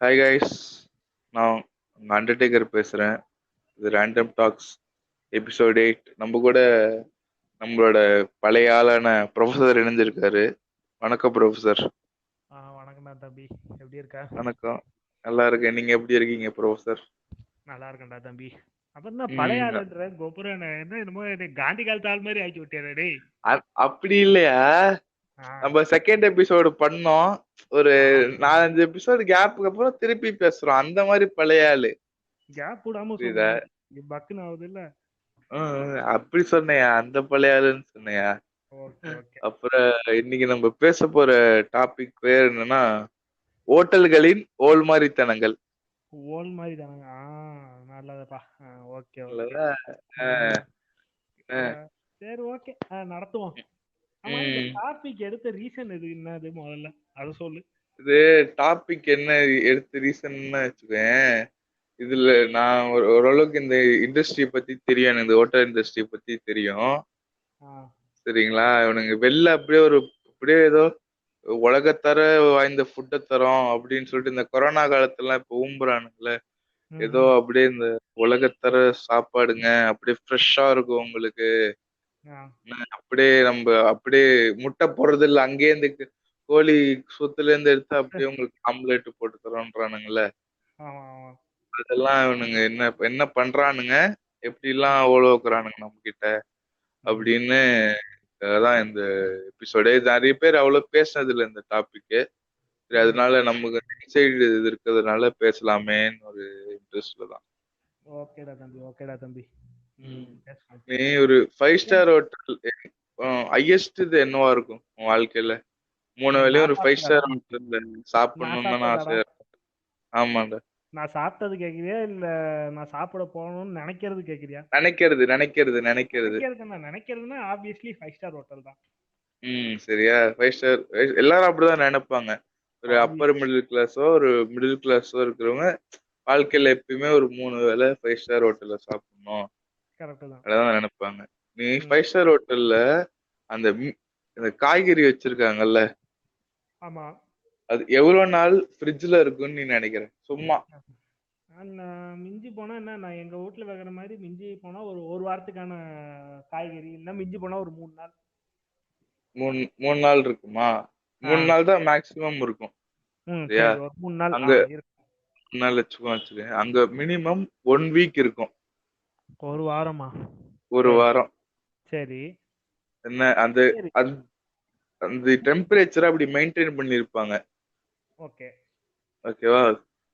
Hi guys, நான் உங்கள் Undertaker பேசுகிறேன். இது ரேண்டம் டாக்ஸ் எபிசோட் 8. நம்ம கூட நம்மளோட பழைய ஆளான ப்ரொஃபஸர் இணைஞ்சிருக்காரு. வணக்கம் ப்ரொஃபஸர். வணக்கம்டா தம்பி, எப்படி இருக்க? வணக்கம், நல்லா இருக்கேன். நீங்கள் எப்படி இருக்கீங்க ப்ரொஃபஸர்? நல்லா இருக்கேன்டா தம்பி. அப்புறம் தான் பழைய ம் ஆளுன்ற கோபுரம் என்ன என்னமோ காந்தி காலத்து ஆள் மாதிரி ஆக்கி விட்டியாடா டேய். அப்படி இல்லையா? ஆ, நம்ம செகண்ட் எபிசோடு பண்ணோம், ஒரு ஆ, 4-5 எபிசோடு கேப்புக்கு அப்புறம் திருப்பி பேசுறோம். அந்த மாதிரி பழைய ஆளு. கேப் விடாம புரியுதா? சொல்லணும். பக்குன்னு ஆகுது இல்ல. அப்படி சொன்னையா? அந்த பழைய ஆளுன்னு சொன்னையா? Okay okay. அப்புறம் இன்னைக்கு நம்ம பேச போற டாபிக் பேர் என்னன்னா, ஓட்டல்களின் ஓல்மாரித்தனங்கள். ஓல் மாதிரி தானங்க. நல்லதுப்பா. Okay okay. இல்லையா? ம், அஹ் அஹ் சரி ஓகே, நடத்துவோம். ஆமா, இந்த உம் டாபிக் எடுத்த ரீசன் எது என்னது முதல்ல அதை சொல்லு. இது டாபிக் என்ன எடுத்து ரீசன்னா வச்சுக்கேன். இதுல நான் ஓரளவுக்கு இந்த இண்டஸ்ட்ரி பத்தி தெரியும், எனக்கு இந்த ஹோட்டல் இண்டஸ்ட்ரி பத்தி தெரியும். ஆ, சரிங்களா? இவனுங்க வெளில அப்படியே ஏதோ உலகத்தர வாய்ந்த ஃபுட்டை தரோம் அப்படின்னு சொல்லிட்டு இந்த கொரோனா காலத்துலாம் இப்ப ஊம்புறானுங்களே. ம் ஏதோ ம் அப்படியே இந்த உலகத்தர சாப்பாடுங்க, அப்படியே ஃப்ரெஷ்ஷா இருக்கும் உங்களுக்கு. ஆ, அப்படியே நம்ம அப்படியே முட்டை போடுறது இல்ல, அங்கேயே இந்த கோழி சொத்துல இருந்து எடுத்து அப்படியே உங்களுக்கு ஆம்லேட் போட்டு தரோன்றானுங்கல்ல. ஆமா ஆமா. அதெல்லாம் இவனுங்க என்ன என்ன பண்றானுங்க, எப்படிலாம் உழவுக்குறானுங்க நம்ம கிட்ட ம் அப்படின்னு. அதான் இந்த எபிசோடே. நிறைய பேர் அவ்வளவு பேசுனது இல்லை இந்த டாபிக். சரி, ம். அதனால நமக்கு இன்சைடு இது இருக்கிறதுனால பேசலாமேன்னு ஒரு இன்ட்ரெஸ்ட்ல தான். ஓகேடா தம்பி, ஓகேடா தம்பி. ம். பேசலாம். நீ ஒரு 5 ஸ்டார் ஹோட்டல் ஹையஸ்ட் இது என்னவா இருக்கும் உன் வாழ்க்கையில? 3 வேளையும் நான் ஒரு 5 ஸ்டார் சாப்பிட்டதாடா. ஹோட்டல்ல நான் சாப்பிடணும்னு தானே சாப்பிட்டதாடா. ஆசையா இருக்கு. ஆமாண்டா. நான் சாப்பிட்டது கேக்குறியா இல்ல நான் சாப்பிட போகணும்னு நினைக்கிறது கேக்குறியா? நினைக்கிறது நினைக்கிறது நினைக்கிறது. நினைக்கிறதுன்னா ஆப்வியஸ்லி 5 ஸ்டார் ஹோட்டல் தான். சரியா? 5 ஸ்டார். எல்லாரும் அப்படிதான் நினைப்பாங்க. ஒரு அப்பர் ஆப்வியஸ். மிடில் கிளாஸோ ஒரு மிடில் கிளாஸோ இருக்கிறவங்க வாழ்க்கையில எப்பயுமே ஒரு 3 வேளை 5 ஸ்டார் ஹோட்டல்ல சாப்பிடணும் கரெக்ட் தான். அதான் நினைப்பாங்க. நீ ம். 5 ஸ்டார் ஹோட்டல்ல அந்த அந்த காய்கறி வச்சிருக்காங்கல்ல, ஆமா. அது எவ்வளவு நாள் ஃப்ரிட்ஜ்ல இருக்குன்னு நீ நினைக்கிற சும்மா? நான் மிஞ்சி போனா என்ன, நான் எங்க வீட்டுல வைக்கிற மாதிரி மிஞ்சி போனா ஒரு வாரத்துக்கான காய்கறி இல்ல, மிஞ்சி போனா ஒரு 3 நாள். 3 நாள் இருக்குமா? ஆ. 3 நாள் தான் மேக்சிமம் இருக்கும். சரியா? சரி, ஒரு 3 நாள் அங்க இருக்கும். 3 நாள் வச்சுக்கேன். அங்க மினிமம் 1 வீக் இருக்கும். ஒரு வாரமா? ஒரு சரி வாரம். சரி என்ன அந்த சரி. அந்த அந்த டெம்பரேச்சரை அப்படி மெயின்டைன் பண்ணிருப்பாங்க. ஓகே. ஓகேவா?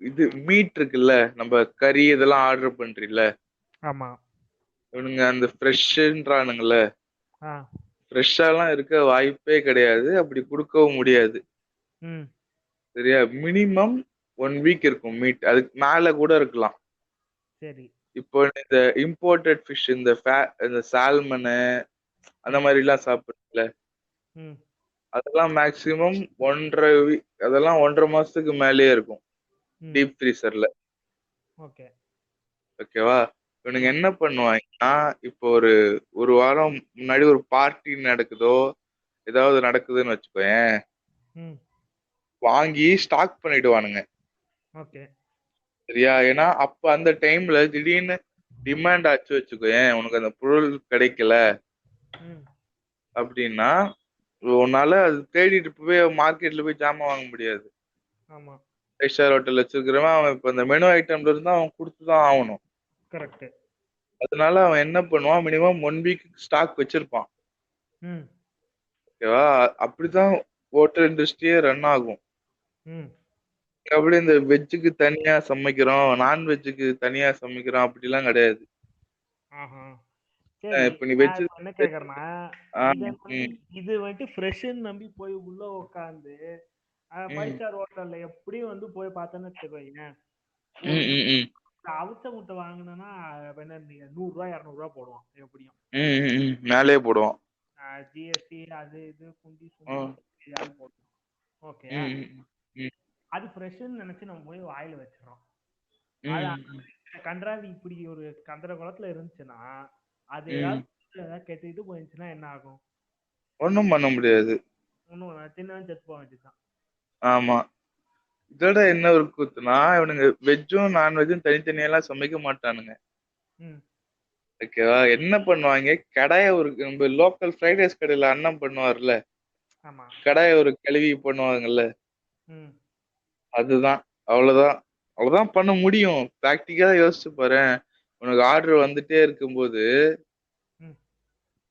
இது ம். மீட் இருக்குல்ல, நம்ம கறி இதெல்லாம் ஆர்டர் பண்றீல்ல, ஆமா. இவனுங்க அந்த ஃப்ரெஷ்ன்றானுங்கல்ல, ஆ. ஃப்ரெஷ்ஷாலாம் இருக்க வாய்ப்பே கிடையாது. அப்படி கொடுக்கவும் முடியாது. ம். சரியா? மினிமம் 1 வீக் இருக்கும் மீட். அதுக்கு மேல கூட இருக்கலாம். சரி. இப்போ இந்த இம்போர்ட்டட் ஃபிஷ், இந்த சால்மனு அந்த ம். மாதிரிலாம் சாப்பிடுறீங்கள, ம். அதெல்லாம் மேக்சிமம் 1.5 வீக், அதெல்லாம் 1.5 மாசத்துக்கு மேலேயே இருக்கும் ம். டீப் ஃப்ரீசர்ல. ஓகே. ஓகேவா? இவனுங்க ம். என்ன பண்ணுவாங்கன்னா, இப்போ ஒரு ஒரு வாரம் முன்னாடி ஒரு பார்ட்டி நடக்குதோ ஏதாவது நடக்குதுன்னு வச்சுக்கோயேன், ம். வாங்கி ஸ்டாக் பண்ணிடுவானுங்க. ஓகே. சரியா? ஏன்னா அப்ப அந்த டைம்ல திடீர்னு டிமாண்ட் ஆச்சு வச்சுக்கோயேன், உனக்கு அந்த பொருள் கிடைக்கல ம். அப்படின்னா, உன்னால அது தேடிட்டு போய் மார்க்கெட்ல போய் ஜாமான் வாங்க முடியாது. ஆமா. 5 ஸ்டார் ஹோட்டல் வச்சிருக்கிறவன் அவன் இப்ப இந்த மெனு ஐட்டம்ல இருந்தா அவன் கொடுத்துதான் ஆகணும். கரெக்ட். அதனால அவன் என்ன பண்ணுவான், மினிமம் 1 வீக் ஸ்டாக் வச்சிருப்பான். ம். ஓகேவா? அப்படிதான் ஹோட்டல் இண்டஸ்ட்ரியே ரன் ஆகும். ம். அப்படி இந்த வெஜ்ஜுக்கு தனியா சமைக்கிறோம், நான்வெஜ்ஜுக்கு தனியா சமைக்கிறோம் அப்படிலாம் கிடையாது. ஆஹா. சரி, இப்ப நீ நான் வெஜ் இப்ப என்ன கேக்குறேன்னா, ஆ இத நம்பி ம் இது வந்துட்டு ஃப்ரெஷ்ன்னு நம்பி போய் உள்ள உட்காந்து ஃபைவ் ம் ஸ்டார் ஹோட்டல்ல எப்படியும் வந்து போய் பார்த்தேன்னு வச்சுக்கோங்க, ஒரு ம் ம் ம் அவிச்ச முட்டை வாங்கினேன்னா என்ன 100 ரூபா 200 ரூபா போடுவான் எப்படியும். மேலே போடுவான். ஜிஎஸ்டி அது இது குண்டி சுண்டி ம் அது போடுவோம். ஓகே. ம் ம் அது ஃப்ரெஷ்ன்னு நினைச்சு நம்ம போய் வாயில வச்சிடறோம். அது ம் கன்றாவி இப்படி ஒரு கந்தர குளத்துல இருந்துச்சுன்னா, அது ம் ஏதாவது கெட்டுக்கிட்டு போயிருந்துச்சுன்னா என்ன ஆகும்? ஒன்றும் பண்ண முடியாது. ஒன்றும் தின்னு செத்து போக வேண்டியதுதான். ஆமா. இதோட என்ன ஒரு கூத்துனா, இவனுங்க வெஜ்ஜும் நான்வெஜ்ஜும் தனித்தனியாலாம் சமைக்க மாட்டானுங்க. ம். ஓகேவா? என்ன பண்ணுவாய்ங்க, கடாய ஒரு நம்ப லோக்கல் ஃப்ரைட் ரைஸ் கடையில அண்ணன் பண்ணுவார்ல, ஆமா. கடாய ஒரு கழுவி பண்ணுவாங்கல்ல, ம். அதுதான். அவ்வளோதான். அவ்வளோதான் பண்ண முடியும். பிராக்டிகலா யோசிச்சு பாரேன். உனக்கு ஆர்டர் வந்துட்டே இருக்கும்போது, ம்.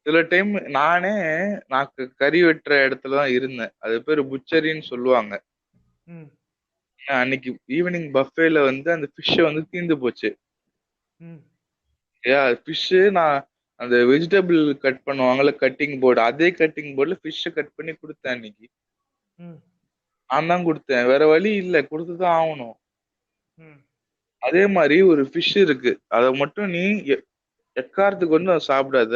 சில டைம் நானே நான் கறி வெட்டுற இடத்துல தான் இருந்தேன். அது பேரு புச்சரின்னு சொல்லுவாங்க. ம். அன்னைக்கு ஈவினிங் பஃபேல வந்து அந்த ஃபிஷ் வந்து தீர்ந்து போச்சு. ம். ஃபிஷ்ஷு நான் அந்த வெஜிடபிள் கட் பண்ணுவாங்கல்ல கட்டிங் போர்டு, அதே கட்டிங் போர்டுல ஃபிஷ்ஷ கட் பண்ணி குடுத்தேன் அன்னைக்கு. ம். நான் தான் குடுத்தேன். வேற வழி இல்ல. குடுத்து தான் ஆவணும். ம். அதே மாரி ஒரு ஃபிஷ் இருக்கு. அத மட்டும் நீ எ எக்காரணத்துக்கு கொண்டும் அத சாப்பிடாத.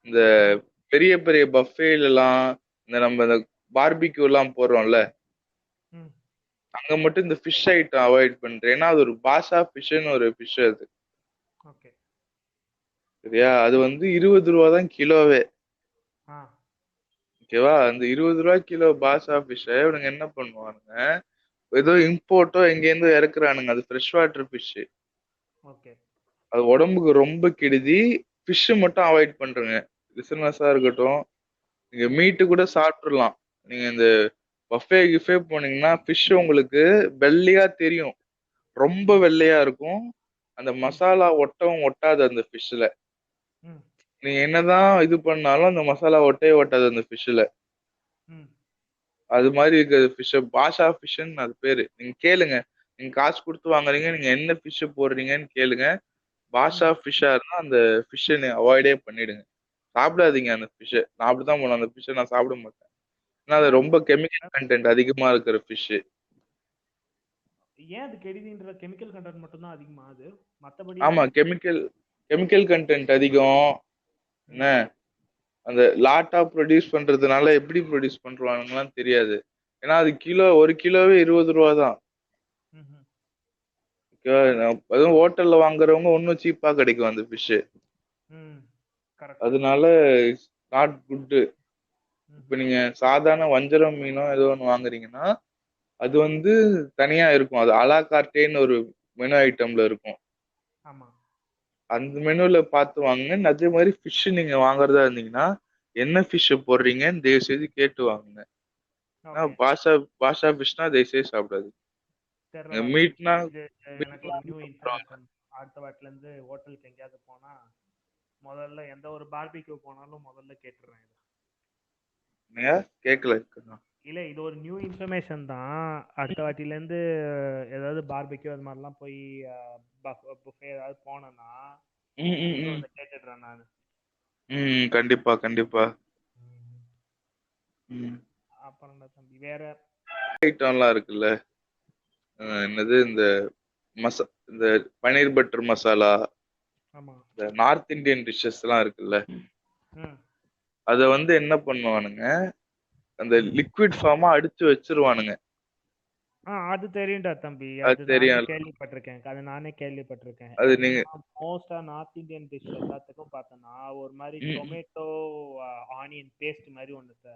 இந்த ம். பெரிய பெரிய பஃபேலலாம் நம்ம இந்த பார்பிக்யூலாம் போடுறோம்ல, ம். அங்க மட்டும் இந்த ஃபிஷ் ஐட்டம் அவாய்ட் பண்றேன். ஏன்னா அது ஒரு பாஷா ஃபிஷ்ன்னு ஒரு ஃபிஷ் அது. ஓகே. சரியா? அது வந்து ரூ. 20 தான் கிலோவே. ஆ. ஓகேவா? அந்த ரூ. 20 கிலோ பாஷா ஃபிஷ்ஷ இவனுங்க என்ன பண்ணுவானுங்க, ஏதோ இம்போர்ட்டோ எங்கேருந்தோ இறக்குறானுங்க. அது ஃப்ரெஷ் வாட்டர் ஃபிஷ். ஓகே. அது உடம்புக்கு ரொம்ப கெடுதி. ஃபிஷ் மட்டும் அவாய்ட் பண்றேங்க. பிசினஸா இருக்கட்டும். நீங்க மீட் கூட சாப்பிட்டுறலாம். நீங்க இந்த பஃபே கிஃபே போனீங்கன்னா ஃபிஷ் உங்களுக்கு வெள்ளையா தெரியும். ரொம்ப ம். வெள்ளையா இருக்கும். அந்த ம். மசாலா ஒட்டவும் ஒட்டாது அந்த ஃபிஷ்ல. ம். நீங்க என்னதான் இது பண்ணாலும் அந்த மசாலா ஒட்டவே ஒட்டாது அந்த ஃபிஷ்ல. ம். அது மாதிரி இருக்கிற ஃபிஷ் பாஷா ஃபிஷ்ன்னு அது பேரு. நீங்க கேளுங்க. நீங்க காசு குடுத்து வாங்குறீங்க. நீங்க என்ன ஃபிஷ் போடுறீங்கன்னு கேளுங்க. பாஷா ம். ஃபிஷ்ஷா இருந்தா அந்த ஃபிஷ்ஷ அவாய்டே பண்ணிடுங்க. சாப்பிடாதீங்க அந்த ஃபிஷ்ஷ. நான் அப்படித்தான் பண்ணுவேன். அந்த ஃபிஷ்ஷ நான் சாப்பிட மாட்டேன். ஏன்னா அது ஏன் அது ரொம்ப கெமிக்கல் கன்டென்ட் அதிகமா இருக்கிற ஃபிஷ். ஏன் அது கெடுதின்ற கெமிக்கல் கண்டென்ட் மட்டும் தான் அதிகமாகுது? ஆமா மத்தபடிலாம்? கெமிக்கல் கெமிக்கல் கன்டென்ட் அதிகம். என்ன ம். அந்த லாட்டா ப்ரொடியூஸ் பண்றதுனால எப்படி ப்ரொடியூஸ் பண்றானுங்கலாம் தெரியாது. ஏன்னா அது கிலோ 1 கிலோவே ரூ. 20 தான். ம்ஹ்ம். ஓகேவா? அதுவும் ஹோட்டல்ல வாங்குறவங்க இன்னும் சீப்பா கிடைக்கும் அந்த ஃபிஷ். ம். கரெக்ட். அதனால இட்ஸ் நாட் குட். இப்ப ம்ஹ்ம். நீங்க சாதாரண வஞ்சரம் மீனோ ஏதோ ஒண்ணு வாங்குறீங்கன்னா, அது வந்து தனியா இருக்கும். அது அலா கார்ட்டேன்னு ஒரு மெனு ஐட்டம்ல இருக்கும். ஆமா. அந்த மெனுல பார்த்து வாங்குங்க. அதே மாரி ஃபிஷ் நீங்க வாங்குறதா இருந்தீங்கன்னா, என்ன ஃபிஷ் போடுறீங்கன்னு தயவு செய்து கேட்டு வாங்குங்க. ஏன்னா ஓகே. பாஷா பாஷா ஃபிஷ்னா தயவு செய்து சாப்பிடாதீங்க. தெர்லடா தம்பி. மீட்னா இது எனக்கு ஒரு மீட்லாம் நியூ போட்டுருவாங்க. இன்ஃபர்மேஷன். அடுத்த வாட்டிலேருந்து ஹோட்டலுக்கு எங்கேயாவது போனா, முதல்ல எந்த ஒரு பார்பிக்யூ போனாலும் முதல்ல கேட்டுறேன் இத. என்னய்யா? கேட்கல. இல்ல இது ஒரு நியூ இன்ஃபர்மேஷன் தான். அடுத்த வாட்டிலேருந்து ஏதாவது பார்பிக்யூ அது மாதிரிலாம் போய் புஃபே ஏதாவது போனேன்னா, ம், ம், ஃபர்ஸ்ட் ம். வந்து கேட்டுடுறேன் நான். ம். கண்டிப்பா, கண்டிப்பா. ம். ம். அப்புறம்டா தம்பி வேற. ஐட்டம்லாம் இருக்குல்ல. என்னது இந்த மசா இந்த பனீர் பட்டர் மசாலா, ஆமா. இந்த நார்த் இந்தியன் டிஷ்ஷஸ்லாம் இருக்குல்ல. ம். அத வந்து என்ன பண்ணுவானுங்க, அந்த லிக்விட் ஃபார்மா அடிச்சு வச்சுருவானுங்க. அது தெரியும்டா தம்பி. அது அது நானே தெரியும்ல. கேள்விப்பட்டிருக்கேன். அது நானே கேள்விப்பட்டிருக்கேன். அது நீங்க என்னன்னா, மோஸ்ட்டா நார்த் இந்தியன் டிஷ் எல்லாத்துக்கும் பார்த்தோன்னா, ஒரு மாரி ம், ம். டொமேட்டோ, ஆனியன் பேஸ்ட் மாரி ஒண்ணத்த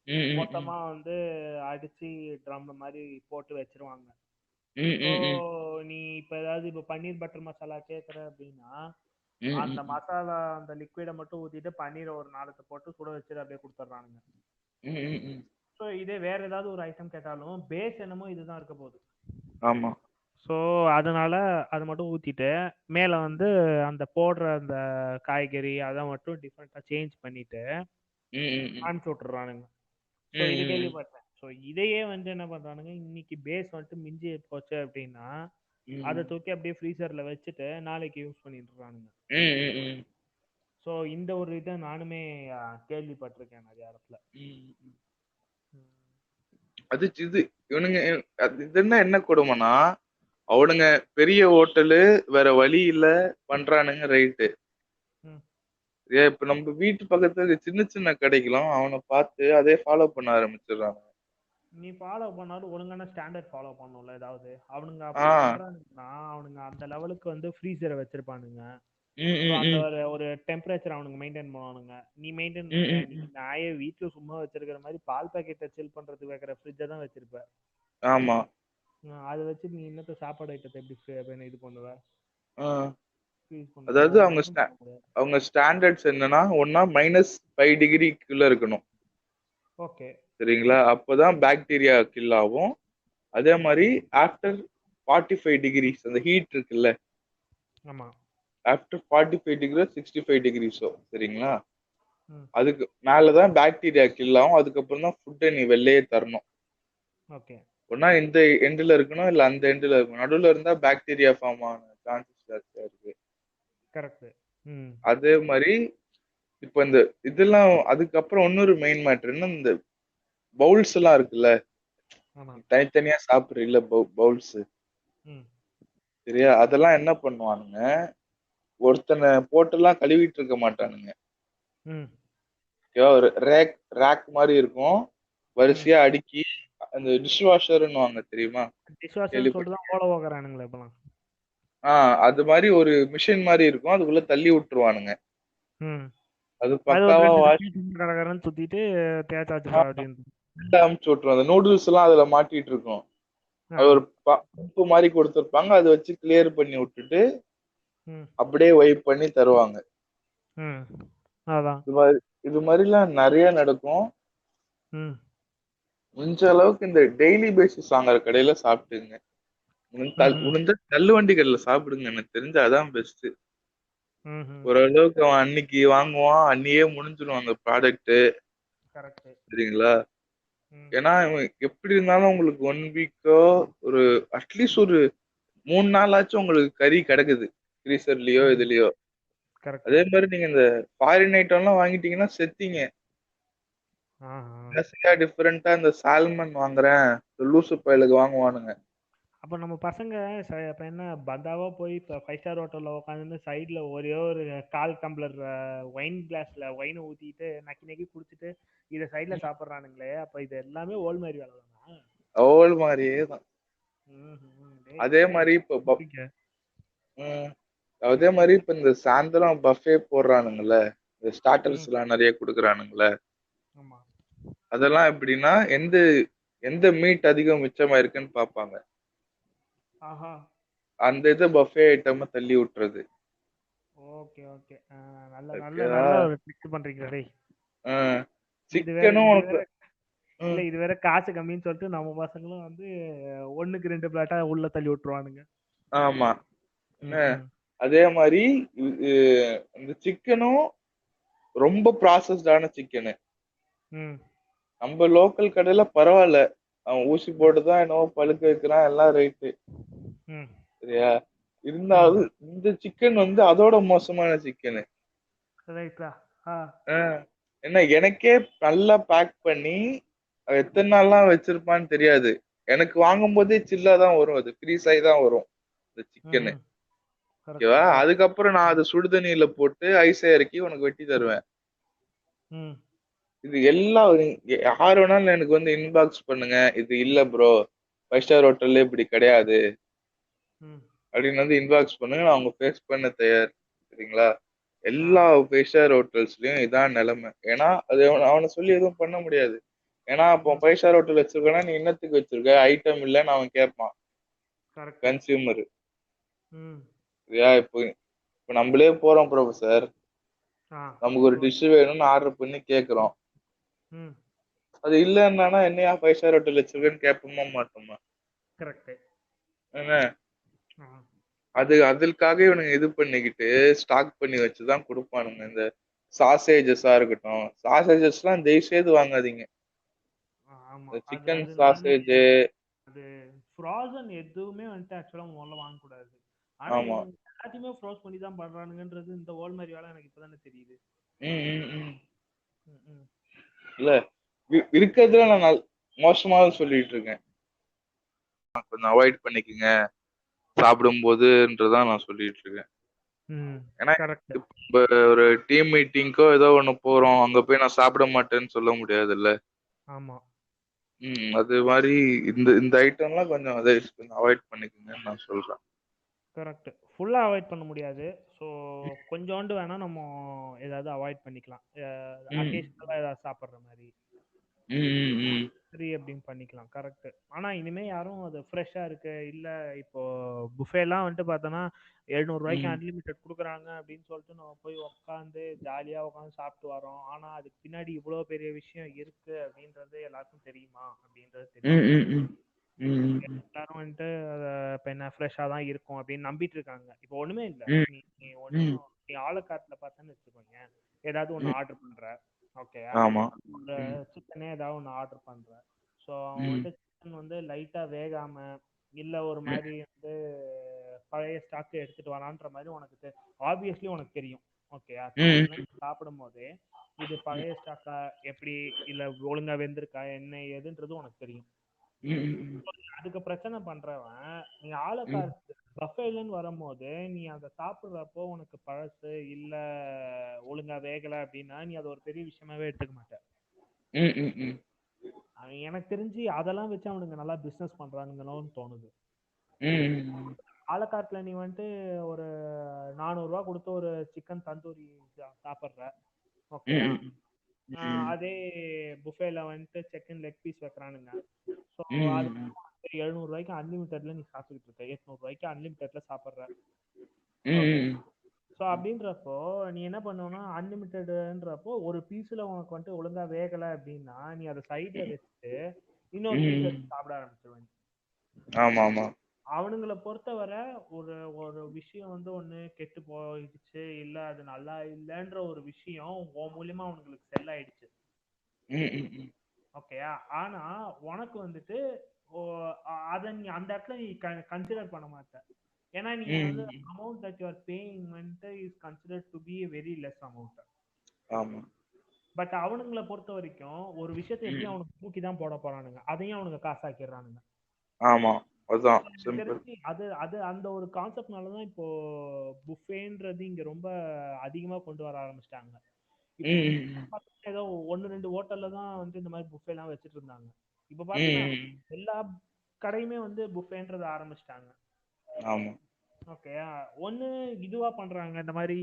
ம், ம், ம். மொத்தமா வந்து அடிச்சு ட்ரம் மாரி போட்டு வச்சுருவாங்க. ம், ஸோ, ம், ம். நீ இப்ப ஏதாவது இப்ப பன்னீர் பட்டர் மசாலா கேட்குற அப்படின்னா, ம், அந்த ம், ம். மசாலா அந்த லிக்விட மட்டும் ஊத்திட்டு பன்னீர ஒரு 4 போட்டு சுட வச்சுட்டு அப்படியே குடுத்துடுறானுங்க. ம், ம், ம். ஸோ, இதே வேற ஏதாவது ஒரு ஐட்டம் கேட்டாலும் பேஸ் என்னமோ இதுதான் இருக்க போகுது. ஆமா. ஸோ, அதனால அத மட்டும் ஊத்திட்டு, மேல வந்து அந்த போடுற அந்த காய்கறி அத மட்டும் டிஃபரெண்ட்டா சேஞ்ச் பண்ணிட்டு, ம், ம், ம். அனுப்பிச்சு விட்டுர்றானுங்க. ம், ஸோ, இது ம், ம். கேள்விப்பட்டேன். ஸோ, இதையே வந்து என்ன பண்றானுங்க, இன்னைக்கு பேஸ் வந்துட்டு மிஞ்சி போச்சு அப்படின்னா, அத ம். தூக்கி அப்படியே ஃப்ரீசர்ல வச்சுட்டு, நாளைக்கு யூஸ் பண்ணிட்டுறானுங்க. ம், ம், ம். ஸோ, இந்த ஒரு இத நானுமே கேள்விப்பட்டிருக்கேன் நெறைய இடத்துல. ம், ம். ம். அது இது இவனுங்க இது என்ன கொடுமைன்னா, அவனுங்க பெரிய ஹோட்டலு வேற வழி இல்ல பண்றானுங்க ரைட்டு. ம். இப்ப நம்ம வீட்டு பக்கத்துல இருக்க சின்ன சின்ன கடைகளும் அவன பார்த்து அதே ஃபாலோ பண்ண ஆரம்பிச்சுடுறாங்க. நீ ஃபாலோ பண்ணாலும் ஒழுங்கான ஸ்டாண்டர்ட் ஃபாலோ பண்ணணும்ல ஏதாவது. அவனுங்க ஆ. அப்படி பண்றானுங்கன்னா, அவனுங்க அந்த லெவலுக்கு வந்து ஃப்ரீசர வச்சிருப்பானுங்க. ம், ஸோ, ம், அந்த ம். ஒரு ஒரு டெம்பரேச்சர் அவனுங்க மெயின்டைன் பண்ணுவானுங்க. நீ மெயின்டைன் ம், ம், நீ ம். நாயே வீட்ல சும்மா வச்சிருக்கிற மாரி பால் பாக்கெட்ட சில் பண்றதுக்கு வைக்கிற ஃப்ரிட்ஜ தான் வச்சிருப்ப. ஆமா. அதை வச்சு நீ இன்னத்த சாப்பாடு ஐட்டத்தை எப்படி இது பண்ணுவ, ஆ, ஃப்ரீஸ் பண்ணுவ? அதாவது ஒன்றும் பண்ண முடியாது. அவங்க ஸ்டாண்டர்ட்ஸ் என்னன்னா ஒன்னா -5 டிகிரிக்குள்ள இருக்கணும். ஓகே. சரிங்களா? அப்பதான் பாக்டீரியா கில் ஆகும். அதே மாதிரி ஆஃப்டர் 45 டிகிரிஸ் அந்த ஹீட் இருக்குல்ல, ஆமா. ஆஃப்டர் 45 டிகிரி 65 டிகிரிஸோ, சரிங்களா? ம். அதுக்கு மேலதான் பாக்டீரியா கில் ஆகும். அதுக்கப்புறம் தான் ஃபுட்டை நீ வெளியே தரணும். ஓகே. ஒன்னா இந்த எண்டில் இருக்கணும், இல்ல அந்த எண்டில் இருக்கணும். நடுவில் இருந்தா பாக்டீரியா ஃபார்ம் ஆன சான்சஸ் ஜாஸ்தியா இருக்கு. கரெக்ட். ம். அதே மாதிரி இப்ப இந்த இதெல்லாம் அதுக்கப்புறம் இன்னொரு மெயின் மேட்டர்னா இந்த பவுல்ஸ் எல்லாம் இருக்குல்ல, ஆமா. தனித்தனியா சாப்பிடுற இல்ல பவுல்ஸ், ம். சரியா? அதெல்லாம் என்ன பண்ணுவானுங்க, ஒருத்தனை போட்டெல்லாம் கழுவிட்டு இருக்க மாட்டானுங்க. ம். ஓகேவா? ஒரு ரேக் ரேக் மாதிரி இருக்கும், ம். வரிசையா அடுக்கி. அந்த டிஷ் வாஷர்னு வாங்க, தெரியுமா? டிஷ் வாஷர்னு சொல்லிட்டு கேள்விப்பட்ட? தான் ஓட ஓக்குறானுங்களே இப்பெல்லாம். அது மாதிரி ஒரு மிஷின் மாதிரி இருக்கும், அதுக்குள்ள தள்ளி விட்டுருவானுங்க. ம். அது அது ஒரு பக்காவா 2 வாஷ் செகண்ட் கடகடன்னு சுத்திட்டு தேய்ச்சாச்சுப்பா அப்படின்னு. அமுச்சு விட்டுரும். அந்த நூடுல்ஸ் எல்லாம் அதுல மாட்டிட்டு இருக்கும். ஆ. அது ஒரு பம்பு மாதிரி கொடுத்துருப்பாங்க, அதை வச்சு கிளியர் பண்ணி விட்டுட்டு ம். அப்படியே வைப் பண்ணி தருவாங்க. ம். அதான். இது மாதிரிலாம் நிறைய நடக்கும். ம். முடிஞ்ச அளவுக்கு இந்த டெய்லி பேசிஸ் வாங்குற கடையில சாப்பிட்டுங்க. ம்ஹும். முடிஞ்ச தள்ளு வண்டி கடையில சாப்பிடுங்க, எனக்கு தெரிஞ்ச அதான் பெஸ்ட். ம்ஹும். ஓரளவுக்கு அவன் அன்னைக்கு வாங்குவான், அன்னையே முடிஞ்சிடும் அந்த ப்ராடக்ட். கரெக்ட். சரிங்களா? ம். ஏன்னா இவன் எப்படி இருந்தாலும் உங்களுக்கு 1 வீக்கோ, ஒரு அட்லீஸ்ட் ஒரு 3 நாளாச்சும் உங்களுக்கு கறி கிடக்குது ஃப்ரீசர்லயோ ம். இதுலயோ. கரெக்ட். அதே மாதிரி நீங்க இந்த ஃபாரின் ஐட்டம்லாம் வாங்கிட்டீங்கன்னா செத்தீங்க. ஆஹா. டிஃபரெண்டா இந்த சால்மன் வாங்குறேன், இந்த லூசு பயலுக்கு வாங்குவானுங்க. அப்ப நம்ம பசங்க இப்ப என்ன பந்தாவா போய் இப்ப 5 ஸ்டார் ஹோட்டல்ல உட்காந்து சைடுல ஒரே ஒரு 1/4 டம்ளர் ஒயின் கிளாஸ்ல ஒயினை ஊத்திட்டு நக்கி நக்கி குடிச்சிட்டு இதை சைடுல சாப்பிட்றானுங்களே, அப்ப இது எல்லாமே ஓல் மாதிரி வேலை தானா? அவள் மாதிரியே தான். டேய் அதே டேய் மாதிரி இப்போ புரியுங்க. ம், அதே மாதிரி இப்ப இந்த சாயந்தரம் பஃபே போடுறானுங்கல்ல, இந்த ஸ்டார்டர்ஸ் ம். எல்லாம் நிறைய கொடுக்குறானுங்கல்ல, ஆமா. அதெல்லாம் எப்படின்னா எந்த எந்த மீட் அதிகம் மிச்சமாயிருக்குன்னு பார்ப்பாங்க. ஆஹா. அந்த இதை பஃபே ஐட்டமா தள்ளி விட்டுறது. Okay okay. நல்ல நல்ல ஓகேவா? நல்ல ஒரு ட்ரிக் பண்றீங்க டேய். இது வேற சிக்கனும் இது உனக்கு. வேற இல்ல, ம், இது வேற காசு கம்மின்னு சொல்லிட்டு நம்ம பசங்களும் வந்து 1க்கு 2 பிளாட்டா உள்ள தள்ளி விட்டுருவானுங்க. ஆமா. என்ன, ம். ம். அதே மாதிரி இந்த சிக்கனும் ரொம்ப ப்ராசஸ்டான சிக்கனு. ம். நம்ம லோக்கல் கடையில பரவாயில்ல, அவன் ஊசி ம். போட்டு தான் என்னவோ பழுக்க வைக்கிறான், எல்லாம் ரைட்டு. ம். சரியா? ம். இருந்தாலும் இந்த சிக்கன் வந்து அதோட மோசமான சிக்கனு. ரைட்டா. ஆ. என்ன, எனக்கே நல்லா பேக் பண்ணி எத்தனை நாள்லாம் வச்சிருப்பான்னு தெரியாது. எனக்கு வாங்கும் போதே சில்லா தான் வரும், அது ஃப்ரீஸ் ஆகி தான் வரும் இந்த சிக்கனு. ம். கரெக்ட் ஓகேவா? கரெக்ட். அதுக்கப்புறம் நான் அதை சுடுதண்ணியில போட்டு ஐஸை இறக்கி உனக்கு வெட்டி தருவேன். ம். இது எல்லாம் யார் வேணாலும் எனக்கு வந்து இன்பாக்ஸ் பண்ணுங்க, இது இல்ல ப்ரோ 5 ஸ்டார் ஹோட்டல்ல இப்படி கிடையாது ம். அப்படின்னு வந்து இன்பாக்ஸ் பண்ணுங்க, நான் அவங்க ஃபேஸ் பண்ண தயார். சரிங்களா? ஆ. எல்லா 5 ஸ்டார் ஹோட்டல்ஸ்லயும் இதான் நிலைமை. ஏன்னா அது அவனை சொல்லி எதுவும் பண்ண முடியாது. ஏன்னா அப்போ ம். 5 ஸ்டார் ஹோட்டல் வச்சிருக்கேன்னா நீ என்னத்துக்கு வச்சிருக்க, ஐட்டம் இல்லைன்னு அவன் கேட்பான், கரெக்ட். கன்சியூமர். ம். சரியா? இப்போ இப்போ நம்மளே போறோம் ப்ரொஃபசர், ஆ. நமக்கு ஒரு டிஷ் வேணும்னு ஆர்டர் பண்ணி கேட்குறோம். ம். அது இல்லைன்னா என்னையா 5 ஸ்டார் ஹோட்டல் வச்சிருக்கேன்னு கேட்போமா மாட்டோமா? கரெக்ட். என்ன, ஆ. அதுக்காக இவனுங்க இது பண்ணிக்கிட்டு ஸ்டாக் பண்ணி வச்சுதான் கொடுப்பானுங்க. இந்த சாசேஜஸா இருக்கட்டும், சாசேஜஸ்லாம் தயவு செய்து வாங்காதீங்க. ஆமா. இந்த அது சிக்கன் அது நல்ல சாசேஜ். அது ஃப்ரோசன் எதுவுமே வந்துட்டு ஆக்சுவலா முதல்ல வாங்கக்கூடாது. ஆனா ஆமா. இவங்க எல்லாத்தையுமே ஃப்ரோஸ் பண்ணி தான் பண்றானுங்கன்றது இந்த ஓல் மாதிரி வேலை எனக்கு இப்பதானே தெரியுது. ம், ம், ம். ம். ம். இல்ல, இருக்கிறதுல நான் மோசமாக சொல்லிட்டு இருக்கேன். கொஞ்சம் அவாய்ட் பண்ணிக்கங்க சாப்பிடும் போதுன்றதான் நான் சொல்லிட்டு இருக்கேன். ம். ஏன்னா கரெக்ட். இப்ப ஒரு டீம் மீட்டிங்கோ ஏதோ ஒண்ணு போறோம், அங்க போய் நான் சாப்பிட மாட்டேன்னு சொல்ல முடியாதுல்ல. ஆமா. அது மாதிரி இந்த இந்த ஐட்டம்லாம் கொஞ்சம் அதை கொஞ்சம் அவாய்ட் பண்ணிக்கங்கன்னு நான் சொல்றேன். கரெக்ட். ஃபுல்லா அவாய்ட் பண்ண முடியாது. ஸோ கொஞ்சோண்டு வேணா நம்ம ஏதாவது அவாய்ட் பண்ணிக்கலாம். ம், அக்கேஷனலா ஏதாவது சாப்பிடுற மாதிரி. சரி அப்படின்னு பண்ணிக்கலாம். கரெக்ட். ஆனா இனிமே யாரும் அது ஃப்ரெஷ்ஷா இருக்கு இல்ல இப்போ புஃபேலாம் வந்துட்டு பார்த்தோன்னா 700 அன்லிமிட்டெட் கொடுக்குறாங்க அப்படின்னு சொல்லிட்டு நம்ம போய் உட்காந்து ஜாலியா உட்காந்து சாப்பிட்டு வரோம். ஆனா அதுக்கு பின்னாடி இவ்வளோ பெரிய விஷயம் இருக்கு அப்படின்றது எல்லாருக்கும் தெரியுமா அப்படின்றது தெரியல. எல்லாரும் வந்துட்டு இப்போ என்ன ஃப்ரெஷ்ஷாக தான் இருக்கும் அப்படின்னு நம்பிட்டு இருக்காங்க. இப்போ ஒண்ணுமே இல்லை. நீ நீ ஒன்றும் நீ ஆளுக்காட்டில் பார்த்தேன்னு வச்சுக்கோங்க, ஏதாவது ஒன்று ஆர்டர் பண்ற, ஓகேயா, ஆமா. ஒரு சிக்கனே ஏதாவது ஒன்று ஆர்டர் பண்ற. ஸோ அவன் வந்துட்டு சிக்கன் வந்து லைட்டா வேகாம இல்ல ஒரு மாதிரி வந்து பழைய ஸ்டாக் எடுத்துட்டு வரான்ற மாதிரி உனக்கு ஆப்வியஸ்லி உனக்கு தெரியும். ஓகேயா, சாப்பிடும் போதே இது பழைய ஸ்டாக்கா எப்படி இல்ல ஒழுங்கா வெந்திருக்கா என்ன ஏதுன்றது உனக்கு தெரியும். அதுக்கு பிரச்சனை பண்றவன் நீ ஆளுக்கார்ட் பஃபேலன்னு வரும்போது நீ அதை சாப்பிடுறப்போ உனக்கு பழசு இல்ல ஒழுங்கா வேகல அப்படின்னா நீ அதை ஒரு பெரிய விஷயமாவே எடுத்துக்க மாட்ட. எனக்கு தெரிஞ்சு அதெல்லாம் வச்சு அவனுங்க நல்லா பிசினஸ் பண்றானுங்கன்னு தோணுது. ஆலக்காட்டுல நீ வந்துட்டு ஒரு 400 ரூபா கொடுத்து ஒரு சிக்கன் தந்தூரி சாப்பிடுற, ஓகேயா, அதே புஃபேல வந்துட்டு சிக்கன் லெக் பீஸ் வைக்கிறானுங்க. ஸோ அது 700 ரூபாய்க்கு அன்லிமிட்டட்ல நீ சாப்பிட்டுட்டு இருக்க, 800 ரூபாய்க்கு அன்லிமிட்டட்ல சாப்பிடுற. ஸோ அப்படின்றப்போ நீ என்ன பண்ணுவேன்னா அன்லிமிட்டட்ன்றப்போ ஒரு பீஸ்ல உனக்கு வந்துட்டு ஒழுங்கா வேகலை அப்படின்னா நீ அதை சைட்ல வச்சுட்டு இன்னொரு பீஸ் எடுத்து சாப்பிட ஆரம்பிச்சிருவேன். ஆமா ஆமா. அவனுங்களை பொறுத்தவரை ஒரு ஒரு விஷயம் வந்து ஒண்ணு கெட்டு போயிடுச்சு இல்ல அது நல்லா இல்லைன்ற ஒரு விஷயம் உன் மூலியமா அவனுங்களுக்கு செல் ஆயிடுச்சு, ஓகேயா. ஆனா உனக்கு வந்துட்டு அதை நீ அந்த இடத்துல நீ கன்சிடர் பண்ண மாட்ட. ஏன்னா நீ வந்து amount that you are paying வந்துட்டு is considered to be very less amount. ஆமா. பட் அவனுங்களை பொறுத்த வரைக்கும் ஒரு விஷயத்தை எப்படி அவனுக்கு தூக்கி தான் போட போறானுங்க, அதையும் அவனுங்க காசாக்கிடுறானுங்க. ஆமா, அதுதான் சிம்பிள். அது அது அந்த ஒரு கான்செப்ட்னாலதான் இப்போ புஃபேன்றது இங்க ரொம்ப அதிகமா கொண்டு வர ஆரம்பிச்சிட்டாங்க. ஏதோ 1-2 ஹோட்டல்ல தான் வந்து இந்த மாதிரி புஃபே எல்லாம் வச்சுட்டு இருந்தாங்க. இப்ப பாத்தீங்கன்னா எல்லா கடையுமே வந்து புஃபேன்றத ஆரம்பிச்சிட்டாங்க. ஆமா. ஓகேயா, ஒண்ணு இதுவா பண்றாங்க இந்த மாதிரி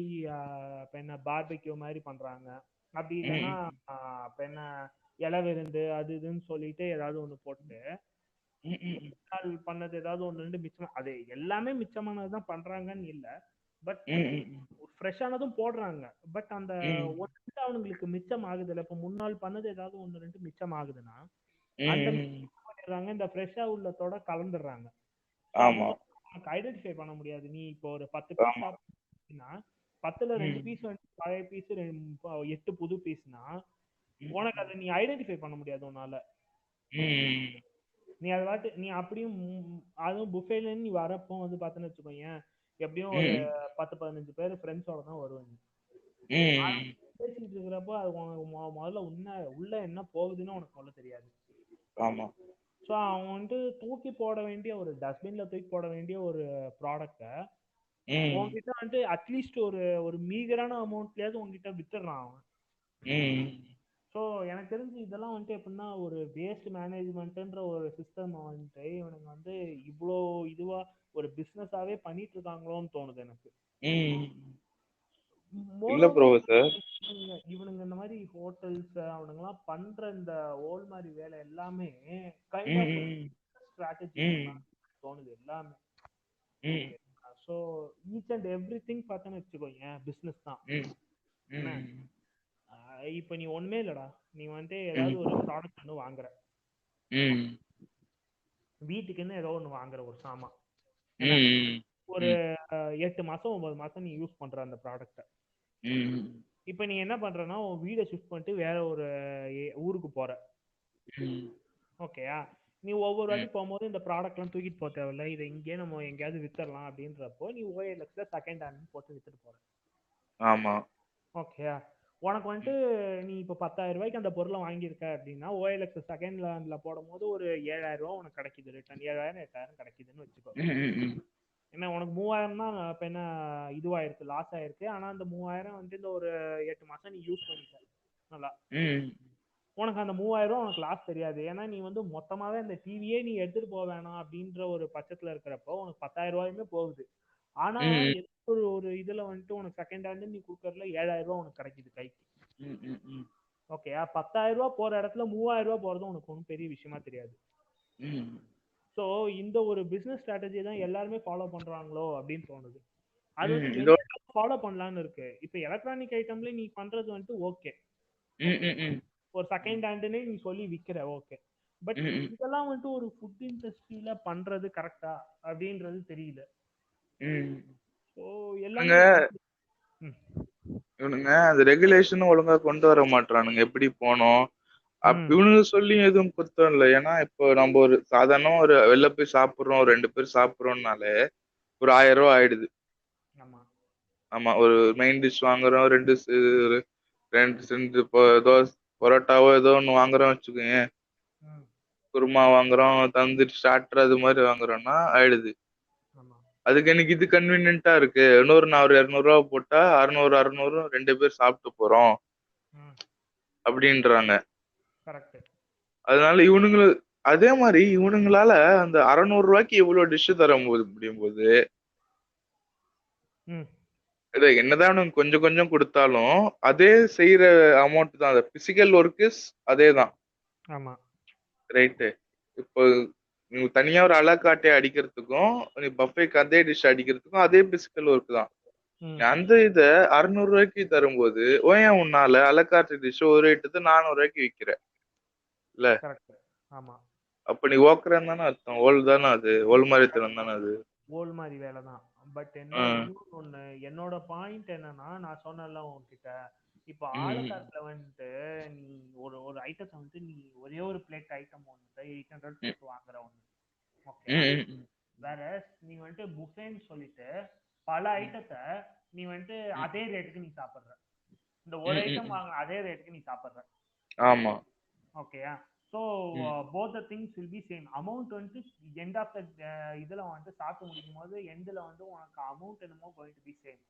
இப்ப என்ன பார்பிக்யூ மாதிரி பண்றாங்க, அப்படி இல்லைன்னா இப்ப என்ன இலை விருந்து அது இதுன்னு சொல்லிட்டு ஏதாவது ஒண்ணு போட்டு பண்ணது ஏதாவது ஒண்ணு ரெண்டு மிச்சம், அது எல்லாமே மிச்சமானதுதான் பண்றாங்கன்னு இல்ல, பட் ஃப்ரெஷ்ஷானதும் போடுறாங்க. பட் அந்த ஒன்று அவங்களுக்கு மிச்சம் ஆகுது இல்ல, இப்ப முன்னாள் பண்ணது ஏதாவது ஒண்ணு ரெண்டு மிச்சம் ஆகுதுன்னா அந்த பண்ணிடுறாங்க, இந்த ஃப்ரெஷ்ஷா உள்ளதோட கலந்துடுறாங்க. ஆமா. ஐடென்டிஃபை பண்ண முடியாது. நீ இப்போ ஒரு 10 பீஸ் சாப்பிட்டீங்கன்னா 10ல 2 பீஸ் வந்து பழைய பீஸ், 8 புது பீஸ்னா உனக்கு அதை நீ ஐடென்டிஃபை பண்ண முடியாது உன்னால. நீ அதை வாட்டு நீ அப்படியும் அதுவும் புஃபேல நீ வரப்போ வந்து பார்த்தேன்னு வச்சுக்கோங்க, எப்படியும் ஒரு 10-15 பேர் ஃப்ரெண்ட்ஸோட தான் வருவாங்க. பேசிட்டு இருக்கிறப்போ அது முதல்ல உள்ள என்ன போகுதுன்னு உனக்கு சொல்ல தெரியாது. ஆமா. ஸோ அவன் வந்து தூக்கி போட வேண்டிய ஒரு டஸ்ட்பின்ல தூக்கி போட வேண்டிய ஒரு ப்ராடக்டை உங்ககிட்ட வந்து அட்லீஸ்ட் ஒரு ஒரு மீகரான அமௌண்ட்லயாவது உங்ககிட்ட வித்துடுறான் அவன். ஸோ எனக்கு தெரிஞ்சு இதெல்லாம் வந்துட்டு எப்படின்னா ஒரு வேஸ்ட் மேனேஜ்மெண்ட்ன்ற ஒரு சிஸ்டம் வந்துட்டு இவனுங்க வந்து இவ்வளோ இதுவா ஒரு பிஸ்னஸாவே பண்ணிட்டு இருக்காங்களோன்னு தோணுது எனக்கு. இல்ல ப்ரோ சார், இவனுங்க இந்த மாதிரி ஹோட்டல்ஸ் அவனுங்கெல்லாம் பண்ற இந்த ஓல் மாதிரி வேலை எல்லாமே கைண்ட் ஆஃப் ஸ்ட்ராட்டஜி தோணுது எல்லாமே. So each and every thing பார்த்தேன்னு வச்சுக்கோங்க பிஸ்னஸ் தான். இப்போ நீ ஒண்ணுமே இல்லடா, நீ வந்துட்டு ஏதாவது ஒரு ப்ராடக்ட் ஒன்று வாங்குற, வீட்டுக்குன்னு ஏதோ ஒன்று வாங்குற ஒரு சாமான், ஒரு 8 மாசம் 9 மாசம் நீ யூஸ் பண்ற அந்த ப்ராடக்ட்டை. இப்போ நீ என்ன பண்றன்னா உன் வீடை ஷிஃப்ட் பண்ணிட்டு வேற ஒரு ஊருக்கு போற, ஓகேயா. நீ ஒவ்வொரு வாட்டி போகும்போது இந்த ப்ராடக்ட்லாம் தூக்கிட்டு போக தேவையில்ல, இதை இங்கேயே நம்ம எங்கேயாவது வித்துடலாம் அப்படின்றப்போ நீ OLXல செகண்ட் ஹேண்ட் போட்டு வித்துட்டு போற. ஆமா. ஓகேயா, உனக்கு வந்துட்டு நீ இப்போ 10,000 ரூபாய்க்கு அந்த பொருளை வாங்கியிருக்க அப்படின்னா OLX செகண்ட் ஹேண்ட்ல போடும்போது ஒரு 7,000 ரூபா உனக்கு கிடைக்குது, ரிட்டர்ன் 7,000 8,000 கிடைக்குதுன்னு வச்சுக்கோ. ஏன்னா உனக்கு 3,000 தான் இப்போ என்ன இதுவாயிருக்கு, லாஸ் ஆயிருக்கு. ஆனா அந்த 3,000 வந்து இந்த ஒரு 8 மாசம் நீ யூஸ் பண்ணிட்ட நல்லா, உனக்கு அந்த 3,000 ரூபா உனக்கு லாஸ் தெரியாது. ஏன்னா நீ வந்து மொத்தமாவே அந்த டிவியே நீ எடுத்துட்டு போக வேணாம் அப்படின்ற ஒரு பட்சத்துல இருக்கிறப்போ உனக்கு 10,000 ரூபாயுமே போகுது. ஆனா ஒரு ஒரு இதுல வந்துட்டு உனக்கு செகண்ட் ஹேண்ட் நீ கொடுக்கறதுல 7,000 ரூபாய் உனக்கு கிடைக்குது கைக்கு. ஓகே 10,000 ரூபாய் போற இடத்துல 3,000 ரூபாய் போறது உனக்கு ஒன்றும் பெரிய விஷயமா தெரியாது. ம். ஸோ இந்த ஒரு பிசினஸ் ஸ்ட்ராட்டஜி தான் எல்லாருமே ஃபாலோ பண்றாங்களோ அப்படின்னு தோணுது. அது ம். வந்து இதோட ஃபாலோ பண்ணலாம்னு இருக்கு. இப்போ எலக்ட்ரானிக் ஐட்டம்ல நீ பண்றது வந்துட்டு ஓகே, ம். ம். ம். ஒரு செகண்ட் ஹேண்டுன்னு நீ சொல்லி விக்கிற ஓகே. பட் ம். ம். இதெல்லாம் வந்துட்டு ஒரு ஃபுட் இண்டஸ்ட்ரியில பண்றது கரெக்டா அப்படின்றது தெரியல. ம். ஸோ இவனுங்க எல்லாமே ம், இவனுங்க அது ரெகுலேஷனும் ஒழுங்கா கொண்டு வர மாட்றானுங்க. எப்படி போனோம் ம், இவனுங்க சொல்லி எதுவும் குத்தம் இல்லை. ஏன்னா இப்போ நம்ம ஒரு சாதாரண ஒரு வெளில போய் சாப்பிடுறோம், 2 பேர் சாப்பிடுறோம்னாலே ஒரு 1000 ரூபாய் ஆயிடுது. ஆமா, ஆமா, ஒரு மெயின் டிஷ் வாங்குறோம், ரெண்டு ரெண்டு தோசை பரோட்டாவோ ஏதோ ஒன்று வாங்குறோம் வச்சுக்கோங்க, ம், குருமா வாங்குறோம், தந்தூரி ஸ்டார்டர் அது மாதிரி வாங்குறோம்னா ஆயிடுது. ஆமா, அதுக்கு எனக்கு இது கன்வீனியன்ட்டா இருக்கு. இன்னொரு நான் ஒரு 200 ரூபா போட்டா 600 2 பேர் சாப்பிட்டு போறோம் ம், அப்படின்றாங்க. கரெக்ட். அதனால இவனுங்களு அதே மாதிரி இவனுங்களால அந்த 600 ரூபாய்க்கு இவ்வளவு டிஷ் தர முடியும் போது ம், இதை என்னதான் இவனுங்க கொஞ்சம் கொஞ்சம் கொடுத்தாலும் அதே செய்யற அமௌண்ட் தான். பிசிக்கல் ஒர்க் அதே தான். ஆமா, ரைட்டு. இப்போ நீ தனியா ஒரு அலக்காட்டை அடிக்கிறதுக்கும் நீ பஃபேக்கு அதே டிஷ் அடிக்கிறதுக்கும் அதே பிசிக்கல் ஒர்க் தான். ம், நீ அந்த இத 600 ரூபாய்க்கு தரும்போது ஏன் உன்னால அலக்காட்டு டிஷ் ஒரு ஐட்டத்தை 400 ரூபாய்க்கு விக்கிற இல்ல? கரெக்ட். ஆமா, அப்ப நீ ஓக்குறன்னு தானே அர்த்தம். ஓல் தானே அது, ஓல் மாதிரி தானே அது. ஓல் மாதிரி வேலை தான். பட் ம். இன்னொன்னு ஒண்ணு, என்னோட பாயிண்ட் என்னன்னா, நான் சொன்னேன்ல உன்கிட்ட, இப்போ ம். ஆளுக்காட்டுல வந்துட்டு நீ ஒரு ஒரு ஐட்டத்தை வந்துட்டு நீ ஒரே ஒரு பிளேட் ஐட்டம் வந்துட்டு 800 ம். போட்டு வாங்குற ஒண்ணு, ஓகேயா? ம். வேற நீ வந்துட்டு புஃபேன்னு சொல்லிட்டு பல ம். ஐட்டத்தை நீ வந்துட்டு ம். அதே ரேட்டுக்கு நீ சாப்பிடுற. இந்த ஒரு ம். ஐட்டம் ம். வாங்குற அதே ரேட்டுக்கு நீ சாப்பிடுற, ஆமா. ஓகேயா? ஸோ ம். Both the things will be same amount. வந்துட்டு எண்ட் ஆஃப் த இதுல வந்து சாப்பிட்டு முடிக்கும் போது எண்டில் வந்து உனக்கு அமௌண்ட் என்னமோ கோயிங் டு பி சேம்.